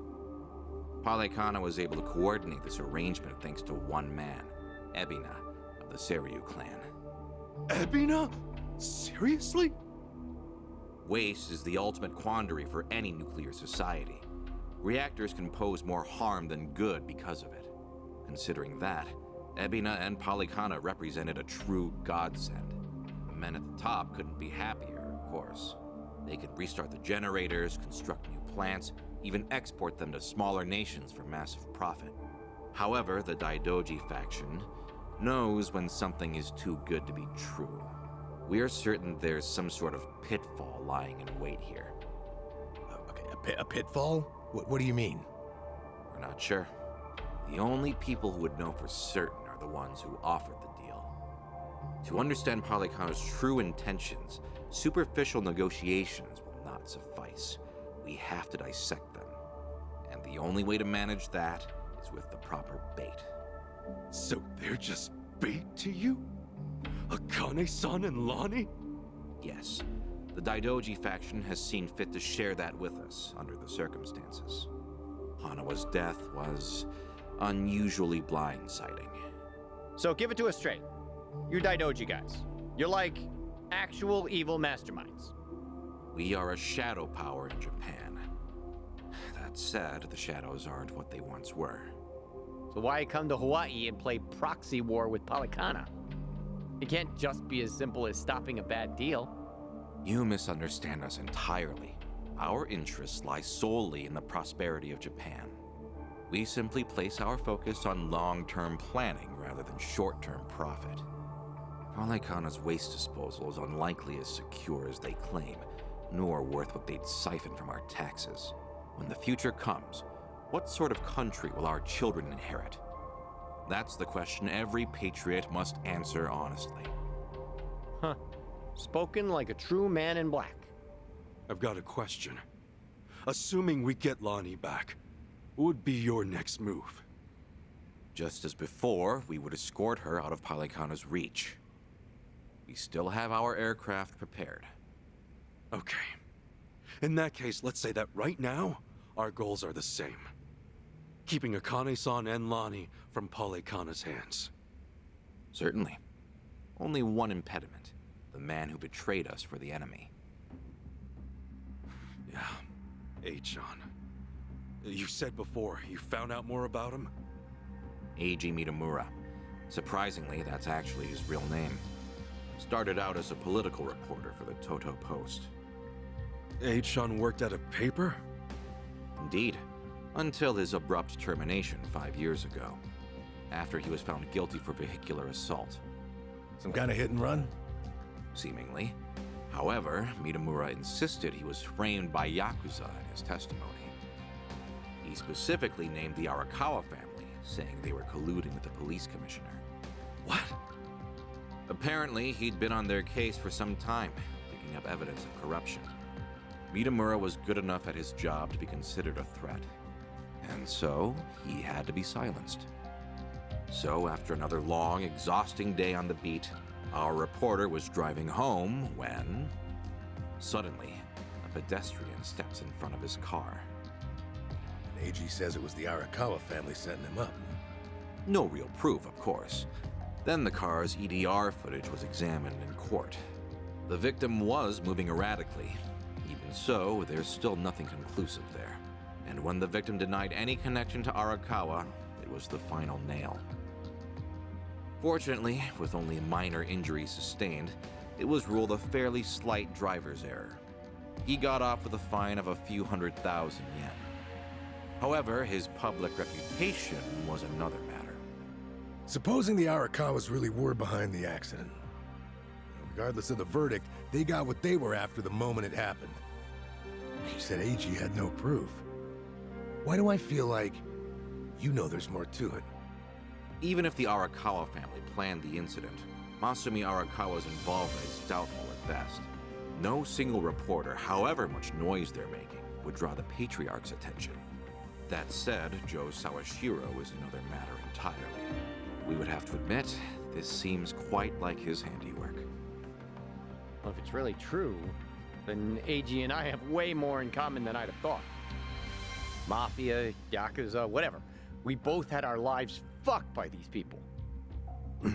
Polykhana was able to coordinate this arrangement thanks to one man, Ebina, of the Seiryu clan. Ebina? Seriously? Waste is the ultimate quandary for any nuclear society. Reactors can pose more harm than good because of it. Considering that, Ebina and Polykhana represented a true godsend. The men at the top couldn't be happier, of course. They could restart the generators, construct new plants, even export them to smaller nations for massive profit. However, the Daidoji faction knows when something is too good to be true. We are certain there's some sort of pitfall lying in wait here. Okay, a pitfall? What do you mean? We're not sure. The only people who would know for certain are the ones who offered the deal. To understand Polykhana's true intentions, superficial negotiations will not suffice. We have to dissect them. And the only way to manage that is with the proper bait. So they're just bait to you? Akane-san and Lonnie? Yes. The Daidoji faction has seen fit to share that with us under the circumstances. Hanawa's death was unusually blindsiding. So give it to us straight. You're Daidoji guys. You're like actual evil masterminds. We are a shadow power in Japan. That said, the shadows aren't what they once were. So why come to Hawaii and play proxy war with Polykhana? It can't just be as simple as stopping a bad deal. You misunderstand us entirely. Our interests lie solely in the prosperity of Japan. We simply place our focus on long-term planning rather than short-term profit. Polykhana's waste disposal is unlikely as secure as they claim, nor worth what they'd siphon from our taxes. When the future comes, what sort of country will our children inherit? That's the question every patriot must answer honestly. Huh. Spoken like a true man in black. I've got a question. Assuming we get Lonnie back, what would be your next move? Just as before, we would escort her out of Polykhana's reach. We still have our aircraft prepared. Okay. In that case, let's say that right now, our goals are the same. Keeping Akane-san and Lonnie from Polykhana's hands. Certainly. Only one impediment. The man who betrayed us for the enemy. Yeah. H-on. You said before, you found out more about him? Eiji Mitamura. Surprisingly, that's actually his real name. Started out as a political reporter for the Toto Post. H-Chan worked at a paper? Indeed, until his abrupt termination 5 years ago, after he was found guilty for vehicular assault. Some kind of hit and run? Seemingly. However, Mitamura insisted he was framed by Yakuza in his testimony. He specifically named the Arakawa family, saying they were colluding with the police commissioner. What? Apparently, he'd been on their case for some time, picking up evidence of corruption. Mitamura was good enough at his job to be considered a threat, and so he had to be silenced. So, after another long, exhausting day on the beat, our reporter was driving home when, suddenly, a pedestrian steps in front of his car. And AG says it was the Arakawa family setting him up. No real proof, of course. Then the car's EDR footage was examined in court. The victim was moving erratically. Even so, there's still nothing conclusive there. And when the victim denied any connection to Arakawa, it was the final nail. Fortunately, with only minor injuries sustained, it was ruled a fairly slight driver's error. He got off with a fine of a few 100,000 yen. However, his public reputation was another matter. Supposing the Arakawas really were behind the accident. Regardless of the verdict, they got what they were after the moment it happened. You said AG had no proof. Why do I feel like you know there's more to it? Even if the Arakawa family planned the incident, Masumi Arakawa's involvement is doubtful at best. No single reporter, however much noise they're making, would draw the Patriarch's attention. That said, Joe Sawashiro is another matter entirely. We would have to admit, this seems quite like his handiwork. Well, if it's really true, then AG and I have way more in common than I'd have thought. Mafia, Yakuza, whatever. We both had our lives fucked by these people. All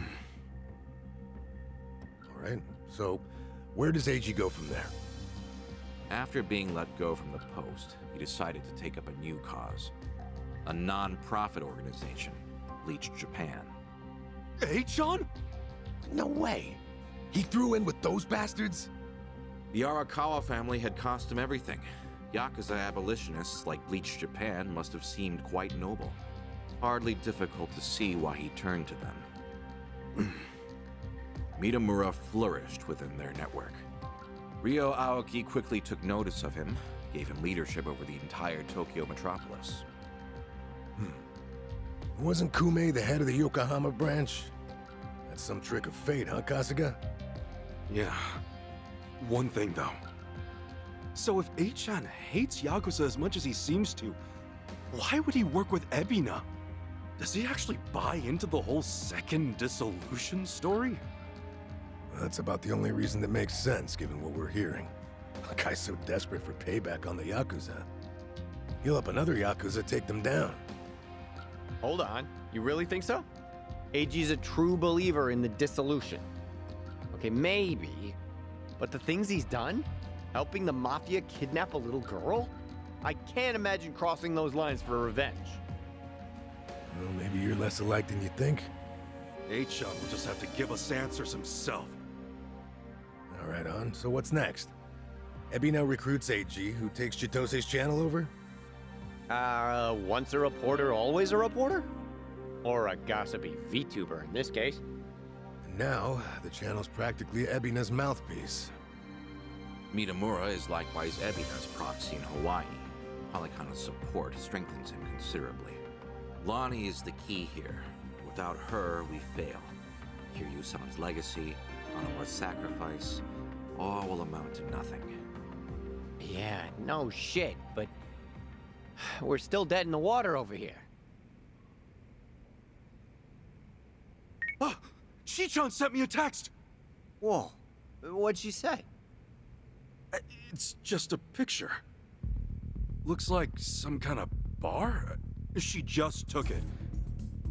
right, so where does AG go from there? After being let go from the post, he decided to take up a new cause. A non-profit organization, Bleach Japan. H-Chan? No way. He threw in with those bastards? The Arakawa family had cost him everything. Yakuza abolitionists like Bleach Japan must have seemed quite noble. Hardly difficult to see why he turned to them. Mitamura flourished within their network. Ryo Aoki quickly took notice of him, gave him leadership over the entire Tokyo metropolis. Wasn't Kume the head of the Yokohama branch? That's some trick of fate, huh, Kasuga? Yeah. One thing, though. So if H-Chan hates Yakuza as much as he seems to, why would he work with Ebina? Does he actually buy into the whole second dissolution story? That's about the only reason that makes sense, given what we're hearing. A guy's so desperate for payback on the Yakuza. He'll help another Yakuza take them down. Hold on, you really think so? AG's a true believer in the dissolution. Okay, maybe, but the things he's done? Helping the Mafia kidnap a little girl? I can't imagine crossing those lines for revenge. Well, maybe you're less alike than you think. H-Chan will just have to give us answers himself. All right, on. So what's next? Ebina recruits AG, who takes Chitose's channel over? Once a reporter, always a reporter? Or a gossipy VTuber in this case. And now, the channel's practically Ebina's mouthpiece. Mitamura is likewise Ebina's proxy in Hawaii. Polycona's support strengthens him considerably. Lonnie is the key here. Without her, we fail. Kiryu-san's legacy, Onoma's sacrifice, all will amount to nothing. Yeah, no shit, but we're still dead in the water over here. Ah! Chi-chan sent me a text! Whoa, what'd she say? It's just a picture. Looks like some kind of bar? She just took it.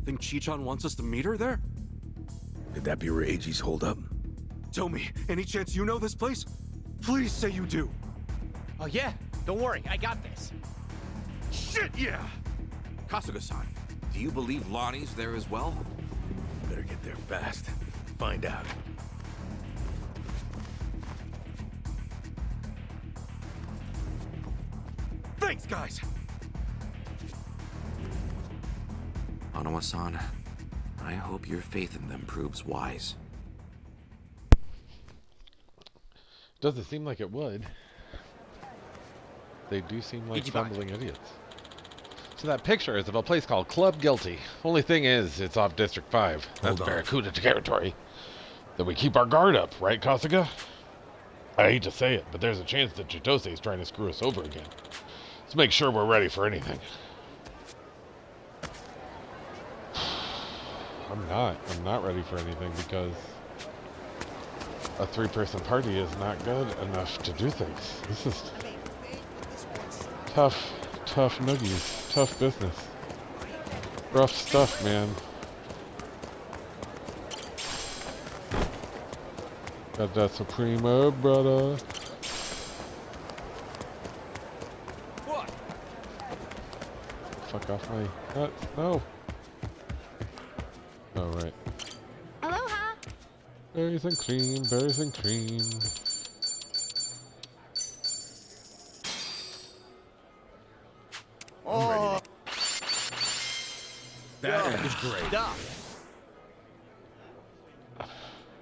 Think Chi-chan wants us to meet her there? Could that be where AG's holed up? Tell me, any chance you know this place? Please say you do. Oh yeah, don't worry, I got this. Shit, yeah! Kasuga-san, do you believe Lonnie's there as well? Better get there fast. Find out. Thanks, guys. Onawa-san, I hope your faith in them proves wise. Doesn't seem like it would. They do seem like stumbling idiots. So that picture is of a place called Club Guilty. Only thing is, it's off District 5. That's Barracuda territory. Then we keep our guard up, right, Kasuga? I hate to say it, but there's a chance that Chitose is trying to screw us over again. Let's make sure we're ready for anything. I'm not ready for anything because a 3-person party is not good enough to do things. This is tough noogies, tough business. Rough stuff, man. Got that Supremo, brother. What? Fuck off my nuts. No. Oh, right. Aloha. Berries and cream, berries and cream. Oh, That is great. stuff.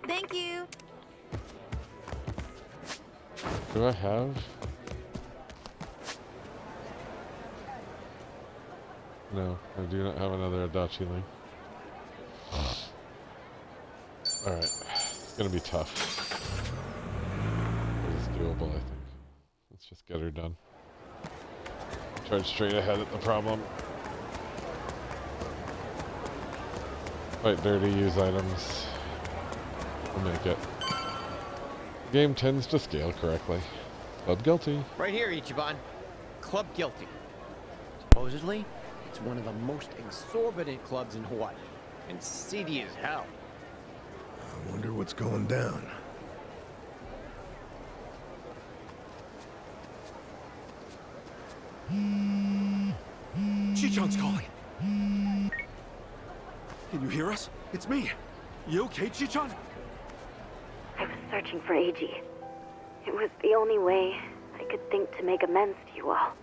Thank you. Do I have? No, I do not have another Adachi link. Alright, it's gonna be tough. But it's doable, I think. Let's just get her done. Charge straight ahead at the problem. Fight dirty, use items. We'll make it. The game tends to scale correctly. Club Guilty. Right here, Ichiban. Club Guilty. Supposedly, it's one of the most exorbitant clubs in Hawaii. And seedy as hell. I wonder what's going down. Chichan's calling. Can you hear us? It's me. You okay, Chichan? I was searching for Eiji. It was the only way I could think to make amends to you all.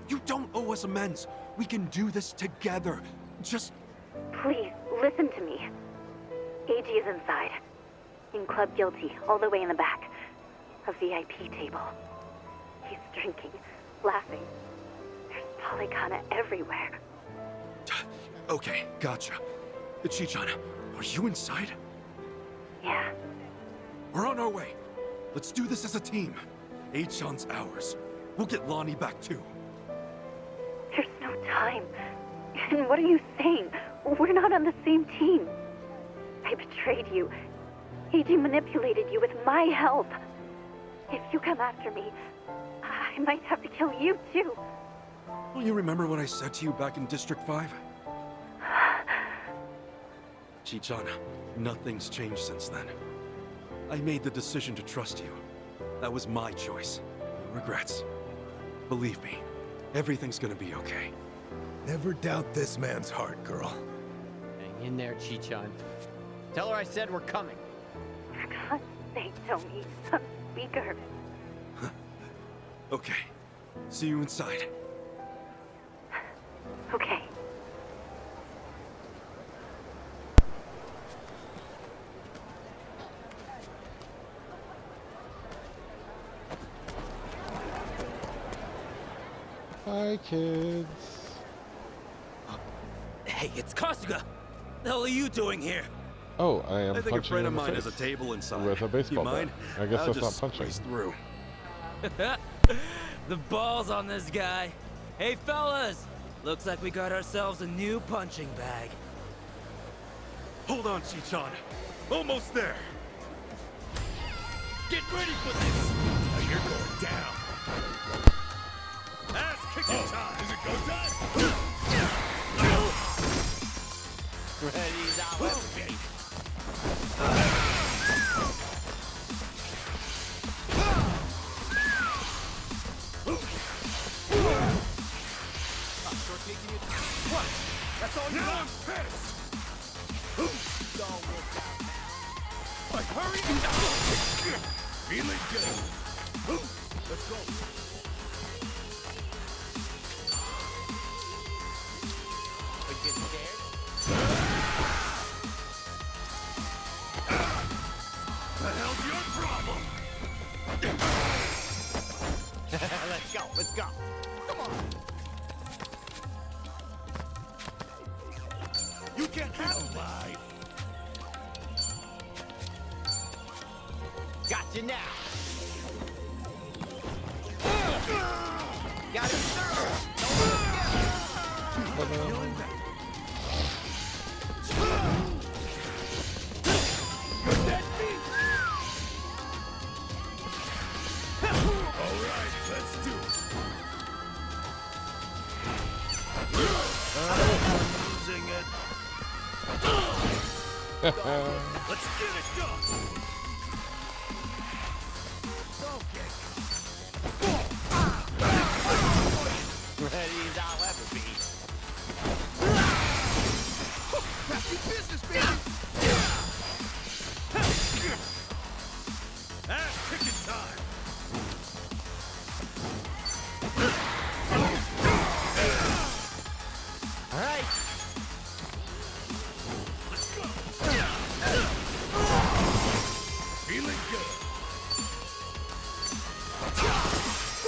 You don't owe us amends. We can do this together. Just... Please, listen to me. Eiji is inside. In Club Guilty, all the way in the back. A VIP table. He's drinking, laughing. There's polygana everywhere. Okay, gotcha. Chichan, are you inside? Yeah. We're on our way. Let's do this as a team. Eichan's ours. We'll get Lonnie back too. There's no time. And what are you saying? We're not on the same team. I betrayed you. Eiji manipulated you with my help. If you come after me, I might have to kill you too. Don't you remember what I said to you back in District 5? Chichan, nothing's changed since then. I made the decision to trust you. That was my choice. No regrets. Believe me, everything's gonna be okay. Never doubt this man's heart, girl. Hang in there, Chichan. Tell her I said we're coming. For God's sake, Tony. I'm weaker. Okay. See you inside. Okay. Hi, kids. Hey, it's Kasuga! The hell are you doing here? Oh, I am I think punching a friend you of in the mine face has a table inside. with a baseball you mind? bat. I guess I'll that's not just punching. squeeze through. The balls on this guy. Hey, fellas! Looks like we got ourselves a new punching bag. Hold on, Chichan. Almost there. Get ready for this! Now you're going down. Ass kicking time. Is it go time? Ready, that way. What? That's all you Now want? I'm pissed. Don't look down. Like, hurry! Feeling good. Let's go. you now. Got it, sir. Alright, let's do it. Losing it. Let's get it done. Ready as I'll ever be. Happy business, baby. Ass kicking time. All right. Let's go. Feeling good.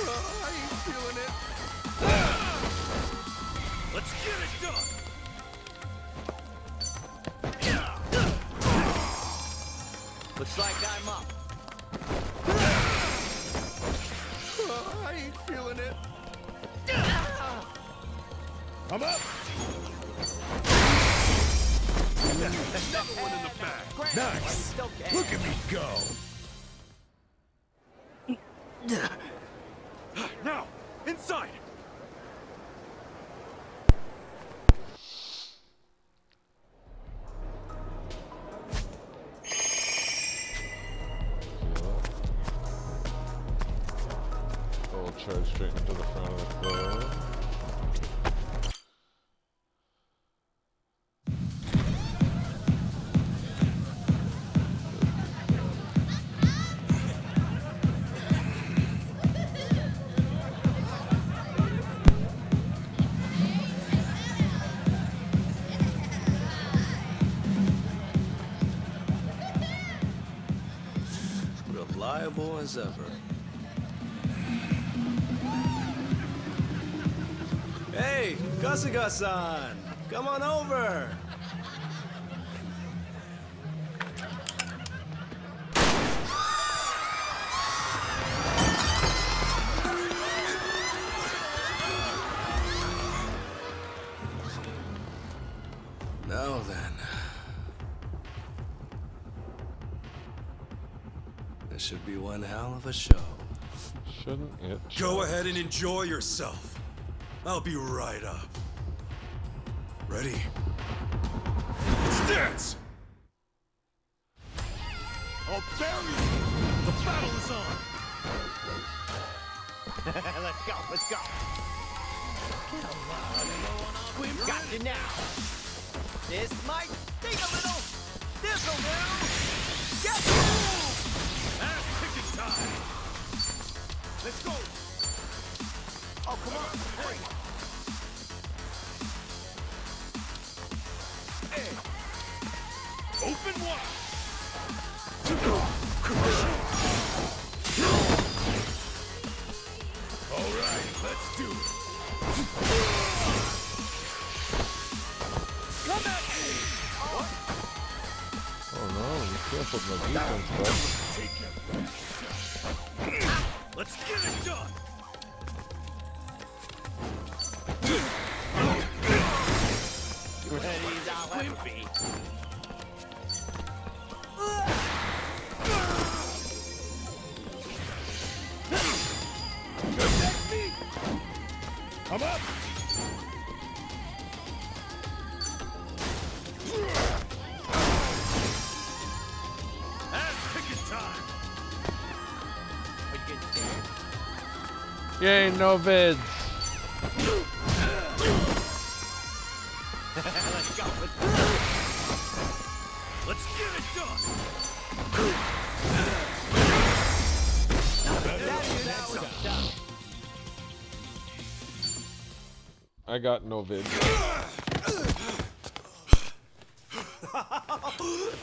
I ain't feeling it. Let's get it done. Looks like I'm up. I ain't feeling it. I'm up. Another one in the back. Nice. Look at me go. Now, inside! I'll charge straight into the front of the club. Reliable as ever. Hey, Kasuga-san! Come on over! Now then. This should be one hell of a show. Shouldn't it? Go ahead and enjoy yourself. I'll be right up. Ready? Let's dance! I'll bury you. The battle is on. Let's go, let's go. We've got you now. This might sting a little. This'll do. Get moved! Ass kicking time. Let's go. Oh, come on. Hurry. Hey. Open wide. All right, let's do it. Come at me. Oh no, you canceled my defense, bud. Take it. Let's get it done. Ready as I'll ever be. I'm up. Ass kicking time. Are you getting scared? Yay, no vids. Let's go, let's go. Let's get it done. That was done. I got no vids.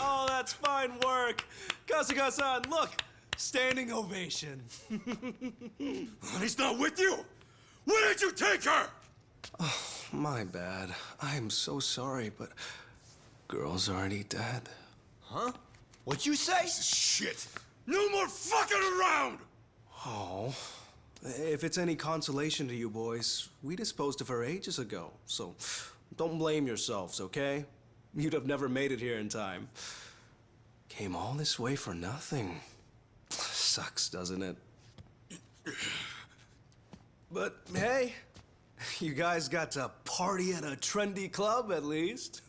Oh, that's fine work. Kasuga-san, look. Standing ovation. He's not with you? Where did you take her? Oh, my bad. I am so sorry, but girl's already dead. Huh? What'd you say? Shit. No more fucking around! Oh, if it's any consolation to you boys, we disposed of her ages ago, so don't blame yourselves, okay? You'd have never made it here in time. Came all this way for nothing. Sucks, doesn't it? But hey, you guys got to party at a trendy club at least.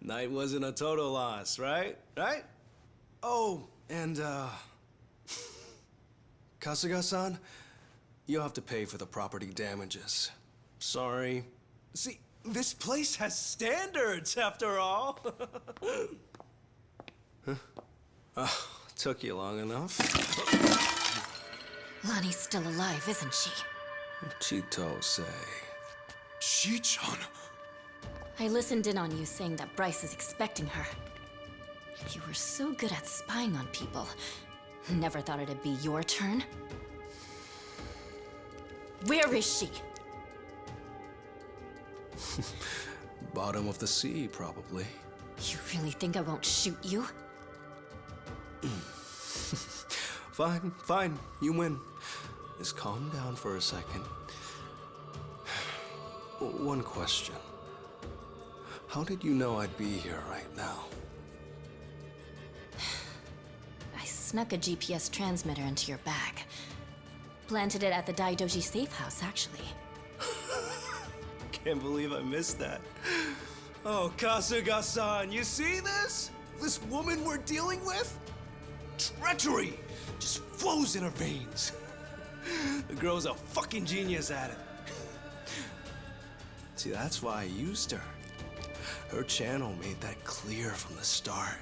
Night wasn't a total loss, right? Right? Oh, and Kasuga-san, you'll have to pay for the property damages. Sorry. See, this place has standards, after all. Huh? Took you long enough. Lonnie's still alive, isn't she? Chitose. Chi-chan! I listened in on you saying that Bryce is expecting her. You were so good at spying on people. Never thought it'd be your turn. Where is she? Bottom of the sea, probably. You really think I won't shoot you? Fine, fine. You win. Just calm down for a second. One question. How did you know I'd be here right now? I snuck a GPS transmitter into your bag. Planted it at the Daidoji safe house, actually. Can't believe I missed that. Oh, Kasuga-san, you see this? This woman we're dealing with? Treachery just flows in her veins. The girl's a fucking genius at it. See, that's why I used her. Her channel made that clear from the start.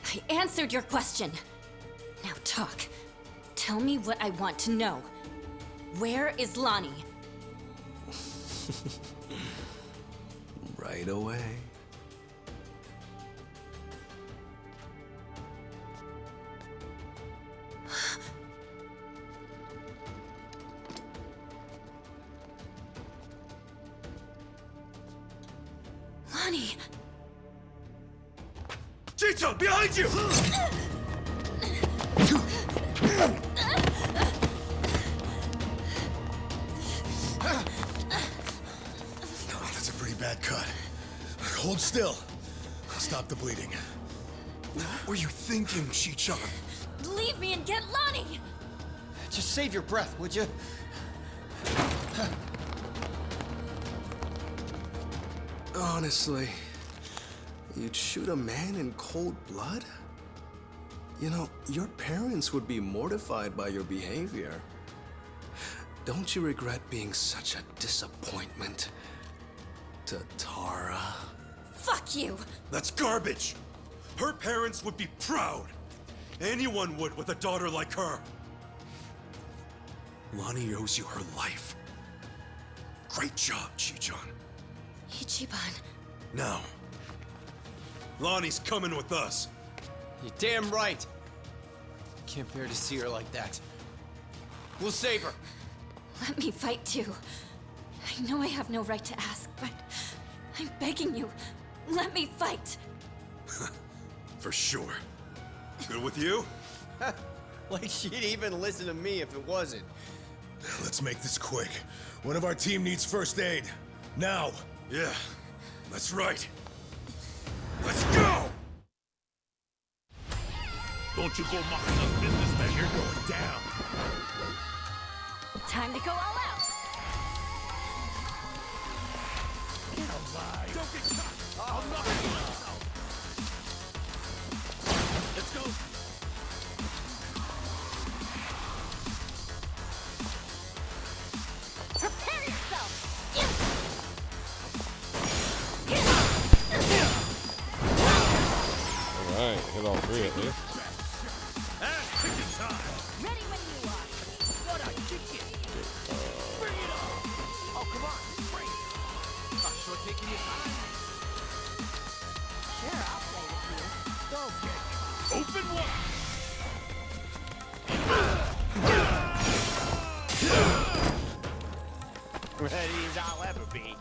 I answered your question. Now talk. Tell me what I want to know. Where is Lonnie? Right away. Lonnie! Chito, behind you! That's a pretty bad cut. Hold still. Stop the bleeding. What were you thinking, Chi-chan? Leave me and get Lonnie! Just save your breath, would you? Honestly, you'd shoot a man in cold blood? You know, your parents would be mortified by your behavior. Don't you regret being such a disappointment to Tara? Fuck you! That's garbage! Her parents would be proud! Anyone would with a daughter like her! Lonnie owes you her life. Great job, Chi-chan. Ichiban. Now, Lonnie's coming with us. You're damn right. Can't bear to see her like that. We'll save her. Let me fight too. I know I have no right to ask, but I'm begging you. Let me fight. For sure. Good with you? Like she'd even listen to me if it wasn't. Let's make this quick. One of our team needs first aid. Now! Yeah, that's right. Let's go! Don't you go mucking up business, man. You're going down. Time to go all out. Get alive. Don't get caught. I'll knock you out. Let's go. Prepare yourself. Alright, hit all three at least. Kicking time. Ready when you are. What a kick it. Bring it on. Oh, come on. Bring it. I'm sure taking your time. Sure, I'll play with you. Okay. Open one. Ready as I'll ever be.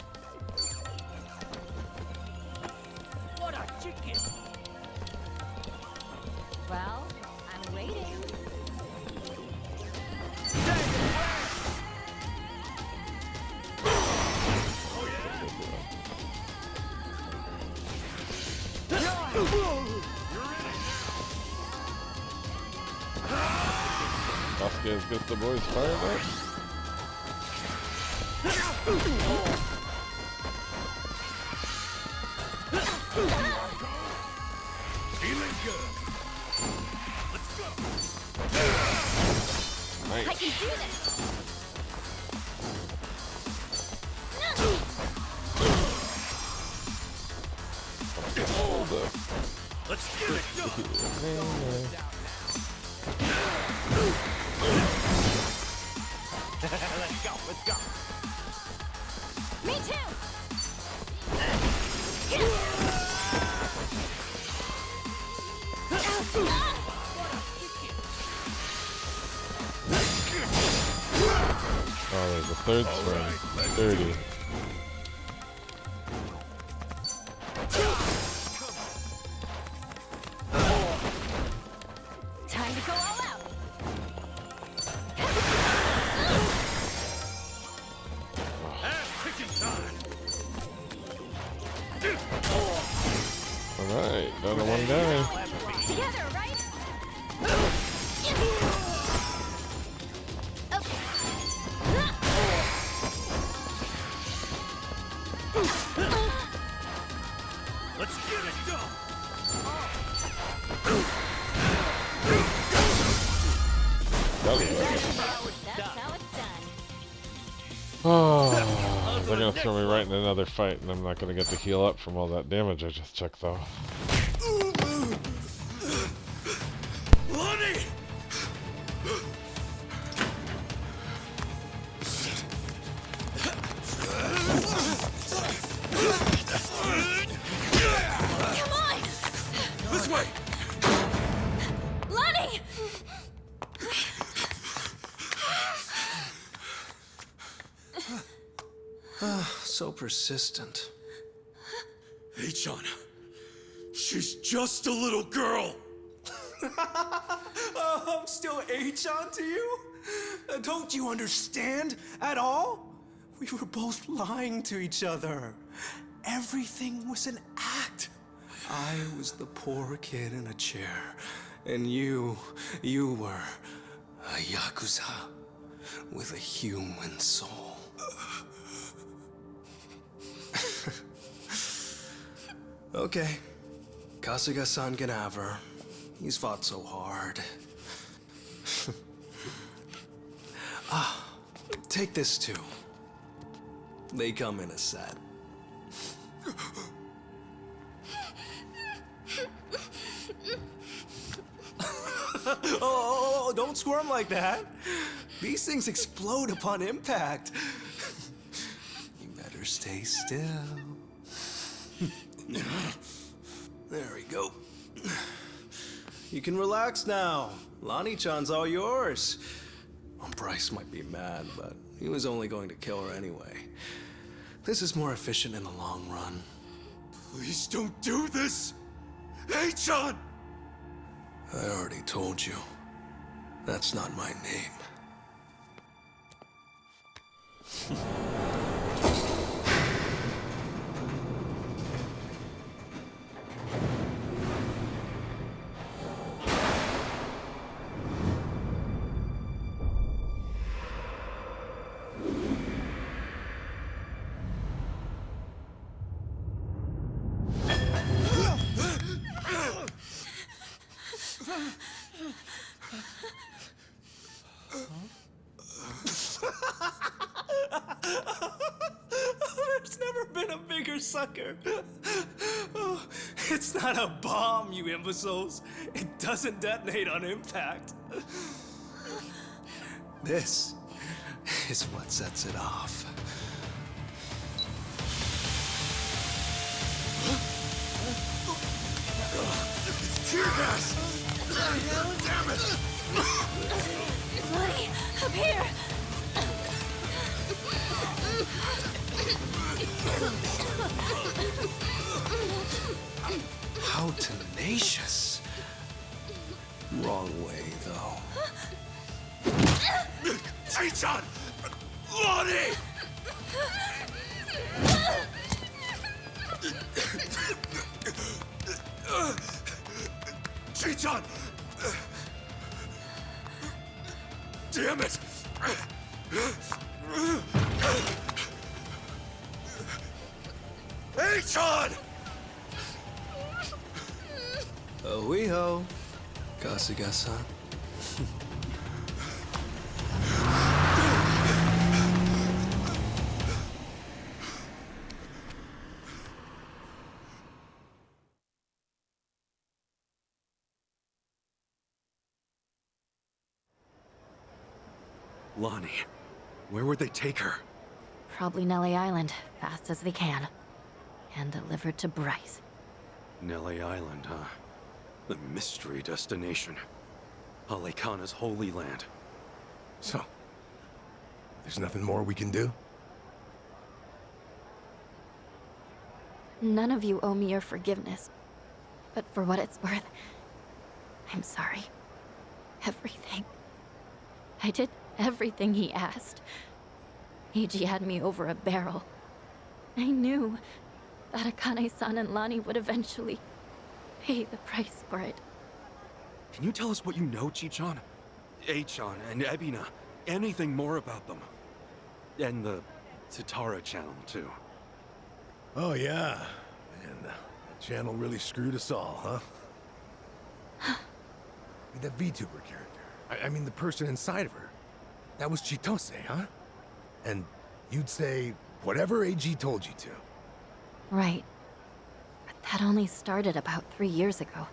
What a chicken. Vasquez gets the boys fired up. Feeling good. Let's go. Nice. I can do this. Let's get it done. Let's go, let's go. Me too. Oh, there's a third swing. 30. Time to go all out. Alright, down to one guy. Together, right? Let's get it done. That's how it's done. Oh, they're gonna throw me right in another fight, and I'm not gonna get to heal up from all that damage I just took, though. Lonnie! Come on! This way! Lonnie! So persistent. H-On, she's just a little girl. I'm still H-On to you? Don't you understand at all? We were both lying to each other. Everything was an act. I was the poor kid in a chair, and you were a Yakuza with a human soul. Okay, Kasuga-san can have her. He's fought so hard. Take this too. They come in a set. Oh, don't squirm like that. These things explode upon impact. You better stay still. There we go. You can relax now. Lonnie-chan's all yours. Well, Bryce might be mad, but he was only going to kill her anyway. This is more efficient in the long run. Please don't do this! H-On! I already told you. That's not my name. There's never been a bigger sucker. Oh, it's not a bomb, you imbeciles. It doesn't detonate on impact. This is what sets it off. It's tear gas! Damn it! Lonnie, up here! How tenacious. Wrong way, though. H-On! Lonnie! H-On! damn it! Hey, John! Ahuiho, Kasuga-san. Lonnie, where would they take her? Probably Nelly Island, fast as they can. And delivered to Bryce. Nelly Island, huh? The mystery destination. Alekana's holy land. So, there's nothing more we can do? None of you owe me your forgiveness. But for what it's worth, I'm sorry. Everything. I did everything he asked. Eiji had me over a barrel. I knew that Akane-san and Lani would eventually pay the price for it. Can you tell us what you know, Chichan? Achan and Ebina. Anything more about them? And the Tatara channel, too. Oh, yeah. Man, that channel really screwed us all, huh? That VTuber character. I mean, the person inside of her. That was Chitose, huh? And you'd say whatever AG told you to. Right. But that only started about 3 years ago.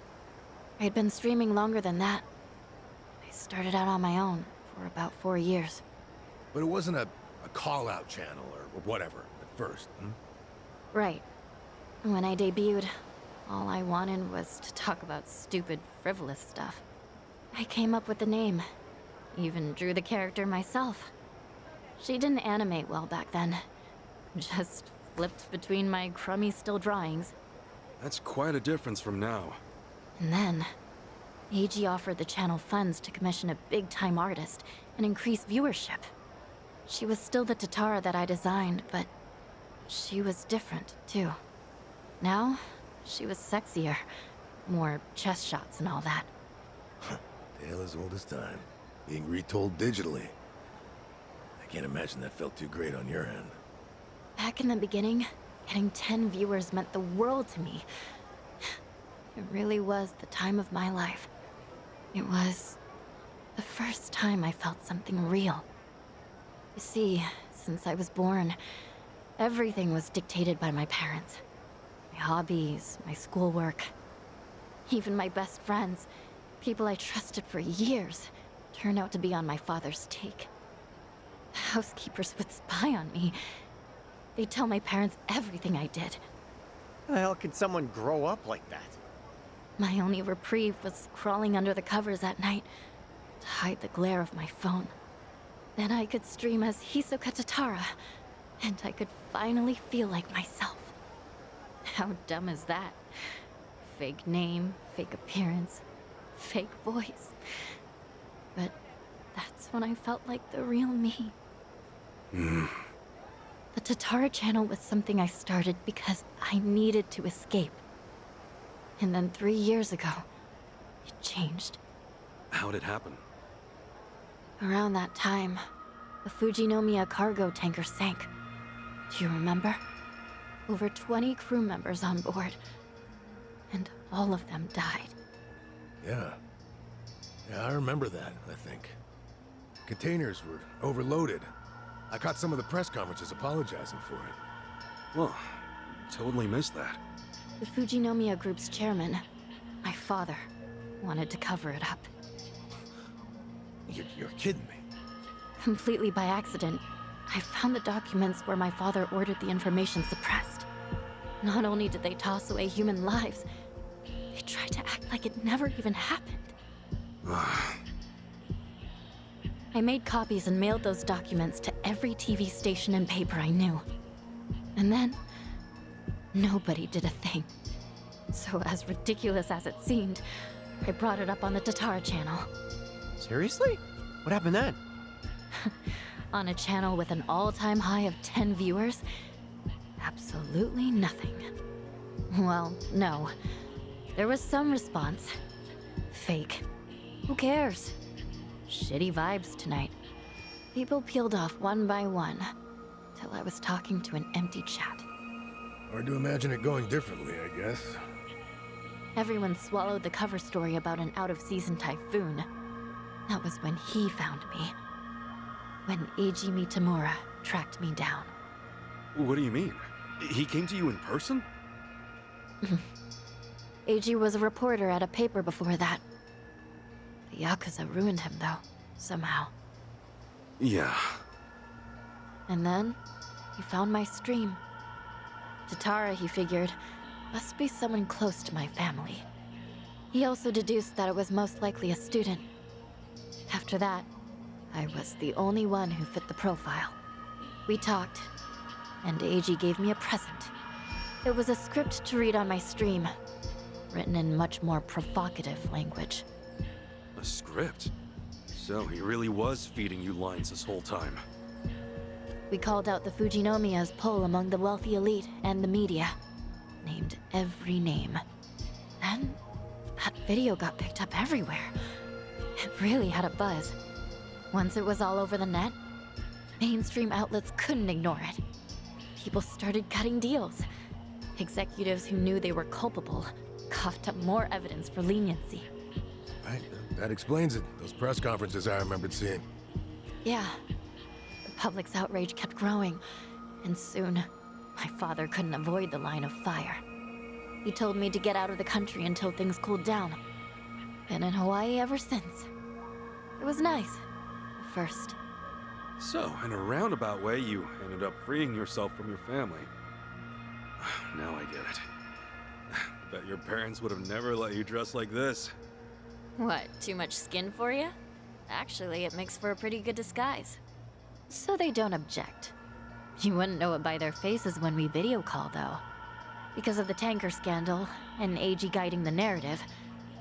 I'd been streaming longer than that. I started out on my own for about 4 years. But it wasn't a call-out channel or whatever at first, hmm? Right. When I debuted, all I wanted was to talk about stupid, frivolous stuff. I came up with the name. Even drew the character myself. She didn't animate well back then. Just flipped between my crummy still drawings. That's quite a difference from now. And then, AG offered the channel funds to commission a big-time artist and increase viewership. She was still the Tatara that I designed, but she was different, too. Now, she was sexier. More chest shots and all that. Tale as old as time. Being retold digitally. I can't imagine that felt too great on your end. Back in the beginning, getting 10 viewers meant the world to me. It really was the time of my life. It was the first time I felt something real. You see, since I was born, everything was dictated by my parents. My hobbies, my schoolwork. Even my best friends, people I trusted for years, turned out to be on my father's take. The housekeepers would spy on me. They'd tell my parents everything I did. How the hell can someone grow up like that? My only reprieve was crawling under the covers at night to hide the glare of my phone. Then I could stream as Hisoka Tatara, and I could finally feel like myself. How dumb is that? Fake name, fake appearance, fake voice. But that's when I felt like the real me. The Tatara channel was something I started because I needed to escape. And then 3 years ago, it changed. How'd it happen? Around that time, the Fujinomiya cargo tanker sank. Do you remember? Over 20 crew members on board. And all of them died. Yeah. Yeah, I remember that, I think. Containers were overloaded. I caught some of the press conferences apologizing for it. Well, totally missed that. The Fujinomiya Group's chairman, my father, wanted to cover it up. You're kidding me. Completely by accident, I found the documents where my father ordered the information suppressed. Not only did they toss away human lives, they tried to act like it never even happened. I made copies and mailed those documents to every TV station and paper I knew. And then, nobody did a thing. So as ridiculous as it seemed, I brought it up on the Tatara channel. Seriously? What happened then? On a channel with an all-time high of 10 viewers, absolutely nothing. Well, no. There was some response. Fake. Who cares? Shitty vibes tonight. People peeled off one by one, till I was talking to an empty chat. Hard to imagine it going differently, I guess. Everyone swallowed the cover story about an out-of-season typhoon. That was when he found me. When Eiji Mitamura tracked me down. What do you mean? He came to you in person? Eiji was a reporter at a paper before that. The Yakuza ruined him, though, somehow. Yeah. And then, he found my stream. Tatara, he figured, must be someone close to my family. He also deduced that it was most likely a student. After that, I was the only one who fit the profile. We talked, and Eiji gave me a present. It was a script to read on my stream, written in much more provocative language. A script? So he really was feeding you lines this whole time. We called out the Fujinomiya's pull among the wealthy elite and the media. Named every name. Then, that video got picked up everywhere. It really had a buzz. Once it was all over the net, mainstream outlets couldn't ignore it. People started cutting deals. Executives who knew they were culpable coughed up more evidence for leniency. Right, that explains it. Those press conferences I remembered seeing. Yeah. The public's outrage kept growing, and soon, my father couldn't avoid the line of fire. He told me to get out of the country until things cooled down. Been in Hawaii ever since. It was nice, at first. So, in a roundabout way, you ended up freeing yourself from your family. Now I get it. Bet your parents would have never let you dress like this. What, too much skin for you? Actually, it makes for a pretty good disguise. So they don't object. You wouldn't know it by their faces when we video call, though. Because of the tanker scandal, and Eiji guiding the narrative,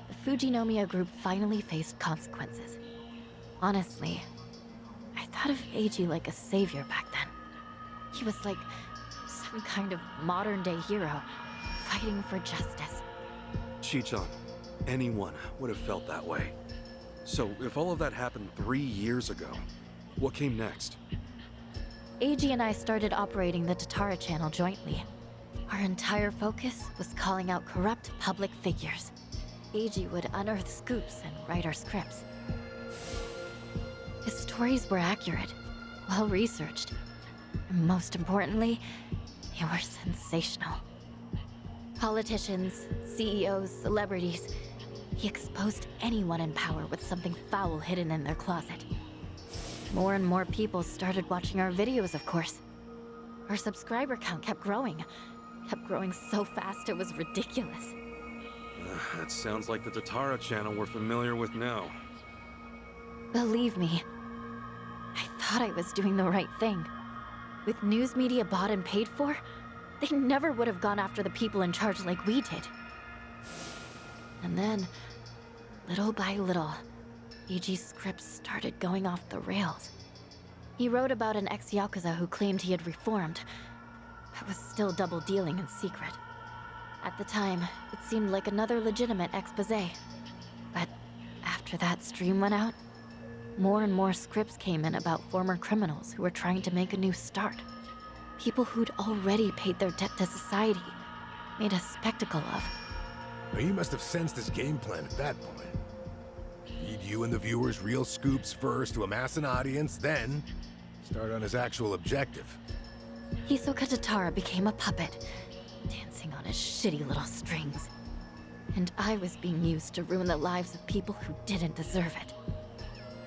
the Fujinomiya group finally faced consequences. Honestly, I thought of Eiji like a savior back then. He was like some kind of modern-day hero, fighting for justice. Chichan, anyone would have felt that way. So, if all of that happened 3 years ago, what came next? Eiji and I started operating the Tatara channel jointly. Our entire focus was calling out corrupt public figures. Eiji would unearth scoops and write our scripts. His stories were accurate, well-researched, and most importantly, they were sensational. Politicians, CEOs, celebrities, he exposed anyone in power with something foul hidden in their closet. More and more people started watching our videos, of course. Our subscriber count kept growing so fast it was ridiculous. That sounds like the Tatara channel we're familiar with now. Believe me, I thought I was doing the right thing. With news media bought and paid for, they never would have gone after the people in charge like we did. And then, little by little, Eiji's scripts started going off the rails. He wrote about an ex-Yakuza who claimed he had reformed, but was still double-dealing in secret. At the time, it seemed like another legitimate exposé. But after that stream went out, more and more scripts came in about former criminals who were trying to make a new start. People who'd already paid their debt to society, made a spectacle of. Well, he must have sensed his game plan at that point. Feed you and the viewers real scoops first to amass an audience, then start on his actual objective. Hisoka Tatara became a puppet, dancing on his shitty little strings. And I was being used to ruin the lives of people who didn't deserve it.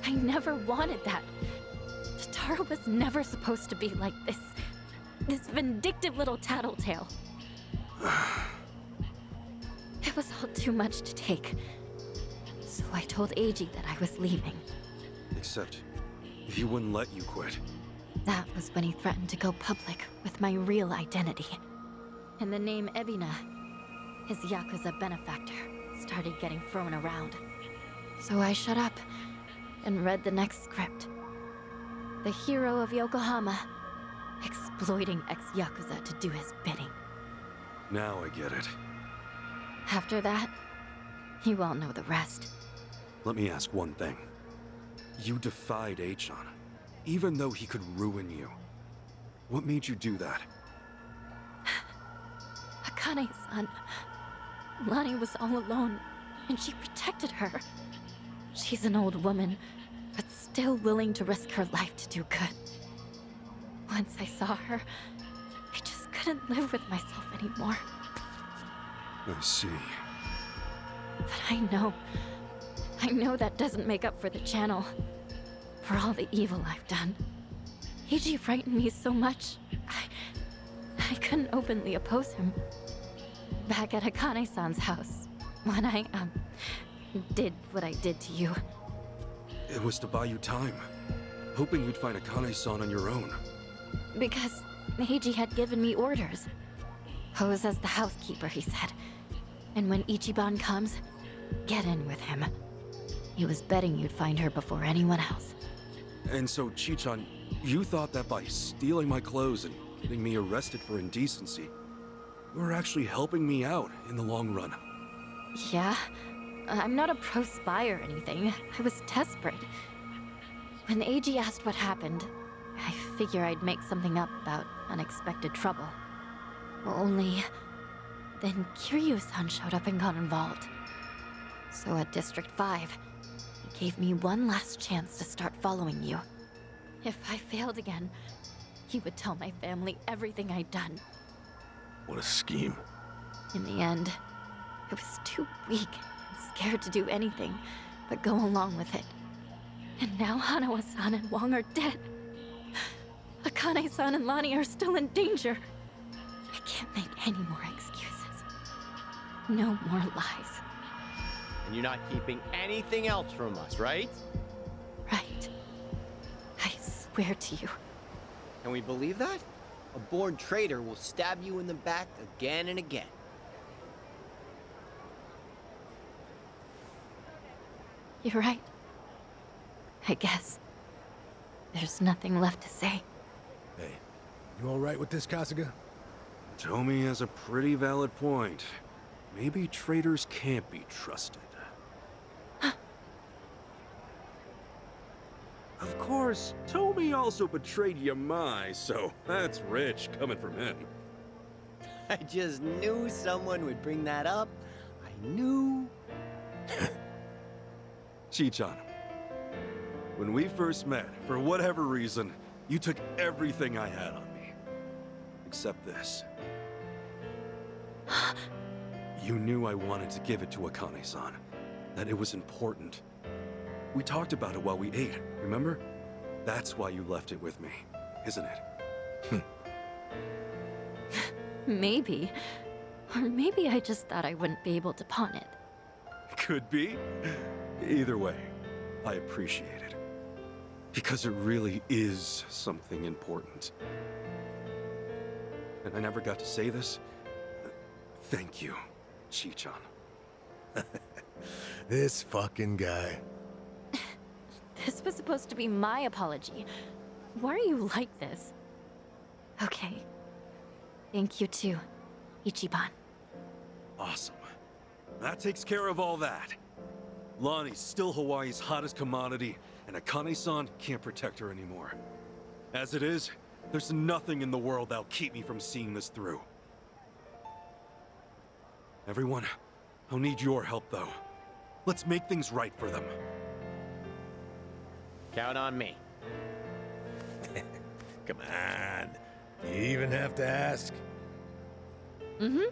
I never wanted that. Tatara was never supposed to be like this vindictive little tattletale. It was all too much to take. So I told Eiji that I was leaving. Except, he wouldn't let you quit. That was when he threatened to go public with my real identity. And the name Ebina, his Yakuza benefactor, started getting thrown around. So I shut up and read the next script. The hero of Yokohama, exploiting ex-Yakuza to do his bidding. Now I get it. After that, you all know the rest. Let me ask one thing. You defied Achan, even though he could ruin you. What made you do that? Akane-san. Lonnie was all alone, and she protected her. She's an old woman, but still willing to risk her life to do good. Once I saw her, I just couldn't live with myself anymore. I see. But I know that doesn't make up for the channel. For all the evil I've done. Eiji frightened me so much, I couldn't openly oppose him. Back at Akane-san's house, when I, did what I did to you. It was to buy you time, hoping you'd find Akane-san on your own. Because Eiji had given me orders. Pose as the housekeeper, he said. And when Ichiban comes, get in with him. He was betting you'd find her before anyone else. And so, Chichan, you thought that by stealing my clothes and getting me arrested for indecency, you were actually helping me out in the long run. Yeah, I'm not a pro spy or anything. I was desperate. When Eiji asked what happened, I figure I'd make something up about unexpected trouble. Only, then Kiryu-san showed up and got involved. So at District 5, he gave me one last chance to start following you. If I failed again, he would tell my family everything I'd done. What a scheme. In the end, I was too weak and scared to do anything but go along with it. And now Hanawa-san and Wong are dead. Akane-san and Lonnie are still in danger. I can't make any more excuses. No more lies. And you're not keeping anything else from us, right? Right. I swear to you. Can we believe that? A born traitor will stab you in the back again and again. You're right. I guess. There's nothing left to say. Hey, you alright with this, Kasuga? Tomi has a pretty valid point. Maybe traitors can't be trusted. Of course, Tomi also betrayed Yamai, so that's rich coming from him. I just knew someone would bring that up. I knew. Chichan, when we first met, for whatever reason, you took everything I had on me. Except this. You knew I wanted to give it to Akane-san. That it was important. We talked about it while we ate, remember? That's why you left it with me, isn't it? Maybe. Or maybe I just thought I wouldn't be able to pawn it. Could be. Either way, I appreciate it. Because it really is something important. And I never got to say this. Thank you, Chichan. This fucking guy. This was supposed to be my apology. Why are you like this? Okay. Thank you too, Ichiban. Awesome. That takes care of all that. Lonnie's still Hawaii's hottest commodity, and Akane-san can't protect her anymore. As it is, there's nothing in the world that'll keep me from seeing this through. Everyone, I'll need your help though. Let's make things right for them. Count on me. Come on. You even have to ask? Mm-hmm.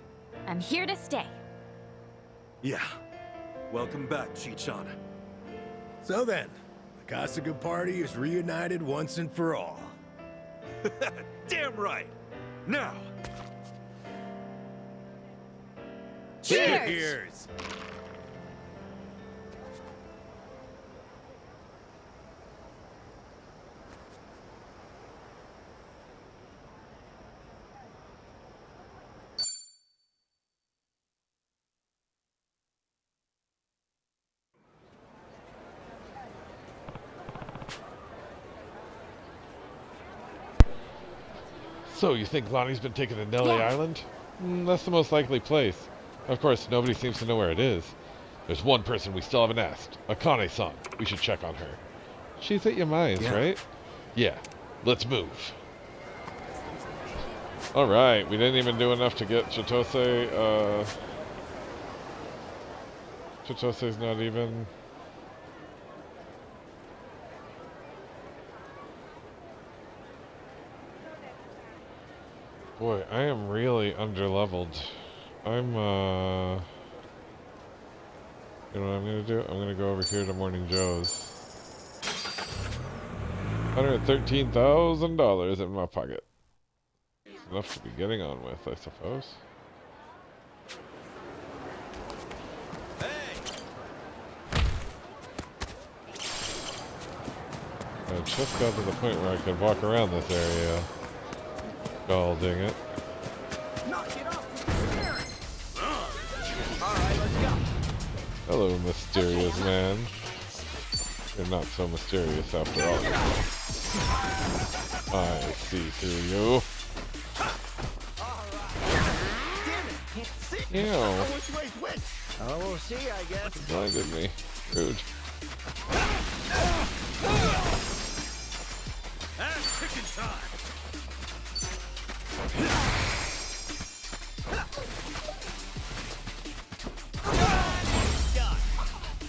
I'm here to stay. Yeah. Welcome back, Chichan. So then, the Kasuga party is reunited once and for all. Damn right! Now! Cheers! Cheers! So, you think Lonnie's been taken to Nelly Yeah. Island? That's the most likely place. Of course, nobody seems to know where it is. There's one person we still haven't asked. Akane-san. We should check on her. She's at Yamai's, Yeah. right? Yeah. Let's move. Alright, we didn't even do enough to get Chitose. Chitose's not even... Boy, I am really underleveled. I'm, You know what I'm gonna do? I'm gonna go over here to Morning Joe's. $113,000 in my pocket. Enough to be getting on with, I suppose. I just got to the point where I could walk around this area. God dang it. Hello, mysterious man. You're not so mysterious after all. I see through you. Ew. Oh, we'll see, I guess. Blinded me. Rude. That's chicken time.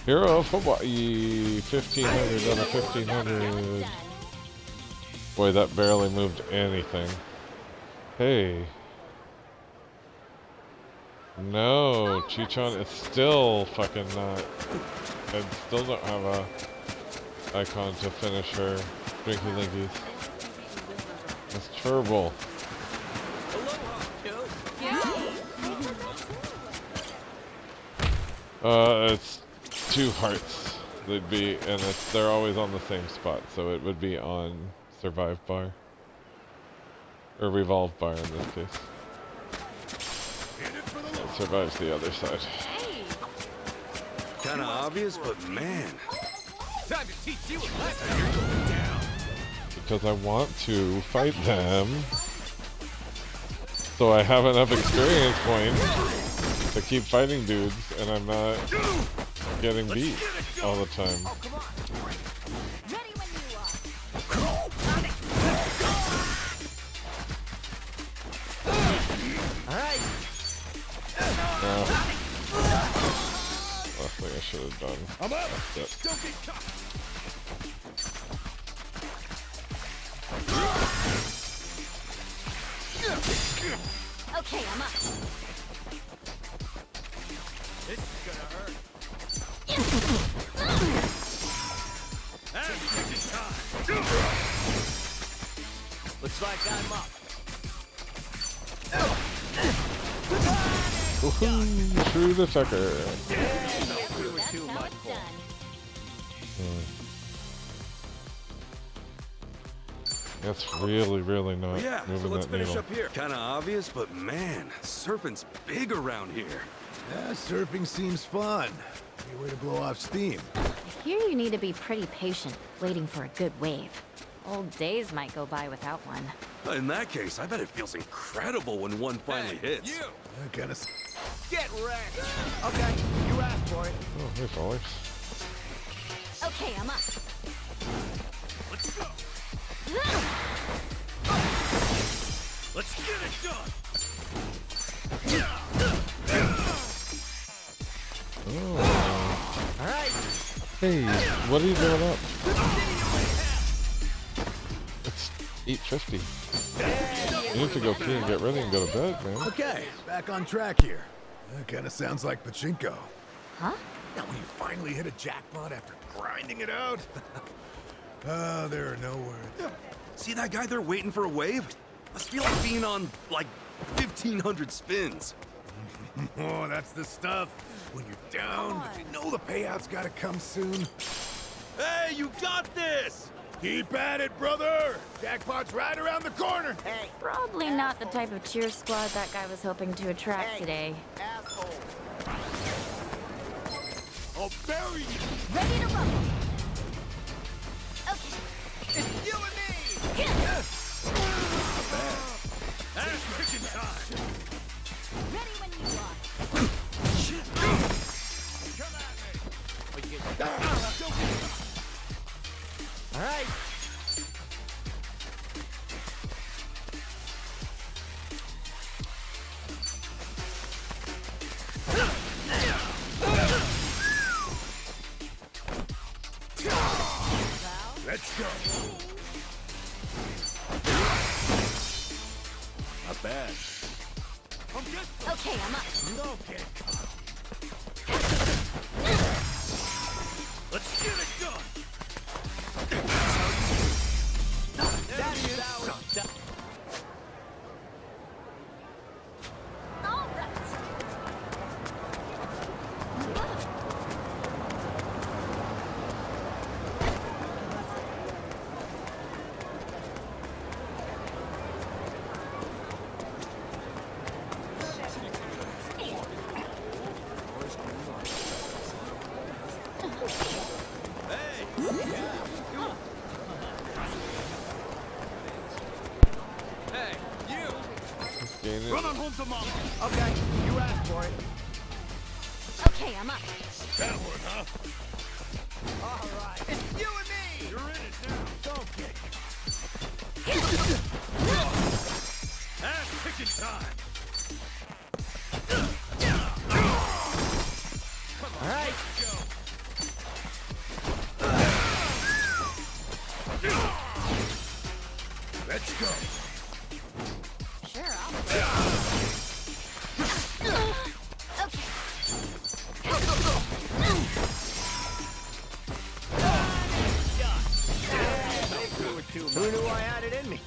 Hero of Hawaii, 1500 out of 1500. Boy, that barely moved anything. Hey. No, Chichon is still fucking not. I still don't have a icon to finish her Drinky Linkies. That's terrible. It's 2 hearts they'd be, and they're always on the same spot, so it would be on Survive Bar. Or Revolve Bar in this case. Survives the other side. Kinda obvious, but man. Time to teach you a lesson. You're going down. Because I want to fight them. So I have enough experience points to keep fighting dudes, and I'm not getting beat all the time. Last thing I should have done. I'm up. That's it. Don't get caught. Okay, I'm up. This is gonna hurt. That's chicken time. Looks like I'm up. Woohoo! Through the sucker. That's really, really not Yeah, so moving let's that finish needle. up here. Kinda obvious, but man, surfing's big around here. Yeah, surfing seems fun. Be a way to blow off steam. I hear you need to be pretty patient, waiting for a good wave. Old days might go by without one. In that case, I bet it feels incredible when one finally hits. You. Kind of. Get wrecked. Okay, you asked for it. Oh, hey, fallers. Okay, I'm up. Let's go. Let's get it done. Oh. All right. Hey, what are you doing up? It's 8:50. You need to go pee and get ready and go to bed, man. Okay, back on track here. That kind of sounds like pachinko. Huh? Now, when you finally hit a jackpot after grinding it out. Oh, there are no words. See that guy there waiting for a wave? Must feel like being on, like, 1,500 spins. Oh, that's the stuff. When you're down, but you know the payout's gotta come soon. Hey, you got this! Keep at it, brother! Jackpot's right around the corner! Hey, Probably not the type of cheer squad that guy was hoping to attract today. asshole. I'll bury you! Ready to rumble. Okay. It's you and me. That's chicken time. Ready when you are. Come at me. Not bad. Okay, I'm up. Okay. Let's get it done. All right. Hey, you! Gain it. Run on home to mom. Okay, you asked for it. Okay, I'm up. That one, huh? All right, it's you and me. You're in it now. Okay. Ass kicking time. All right. Let's go. Sure, I'll. Okay. Who knew I had it in me?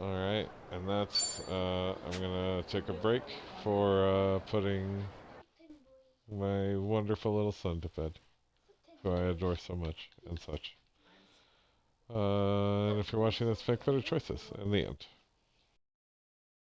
Alright, and that's, I'm gonna take a break for, putting my wonderful little son to bed, who I adore so much, and such. And if you're watching this, make better choices, in the end.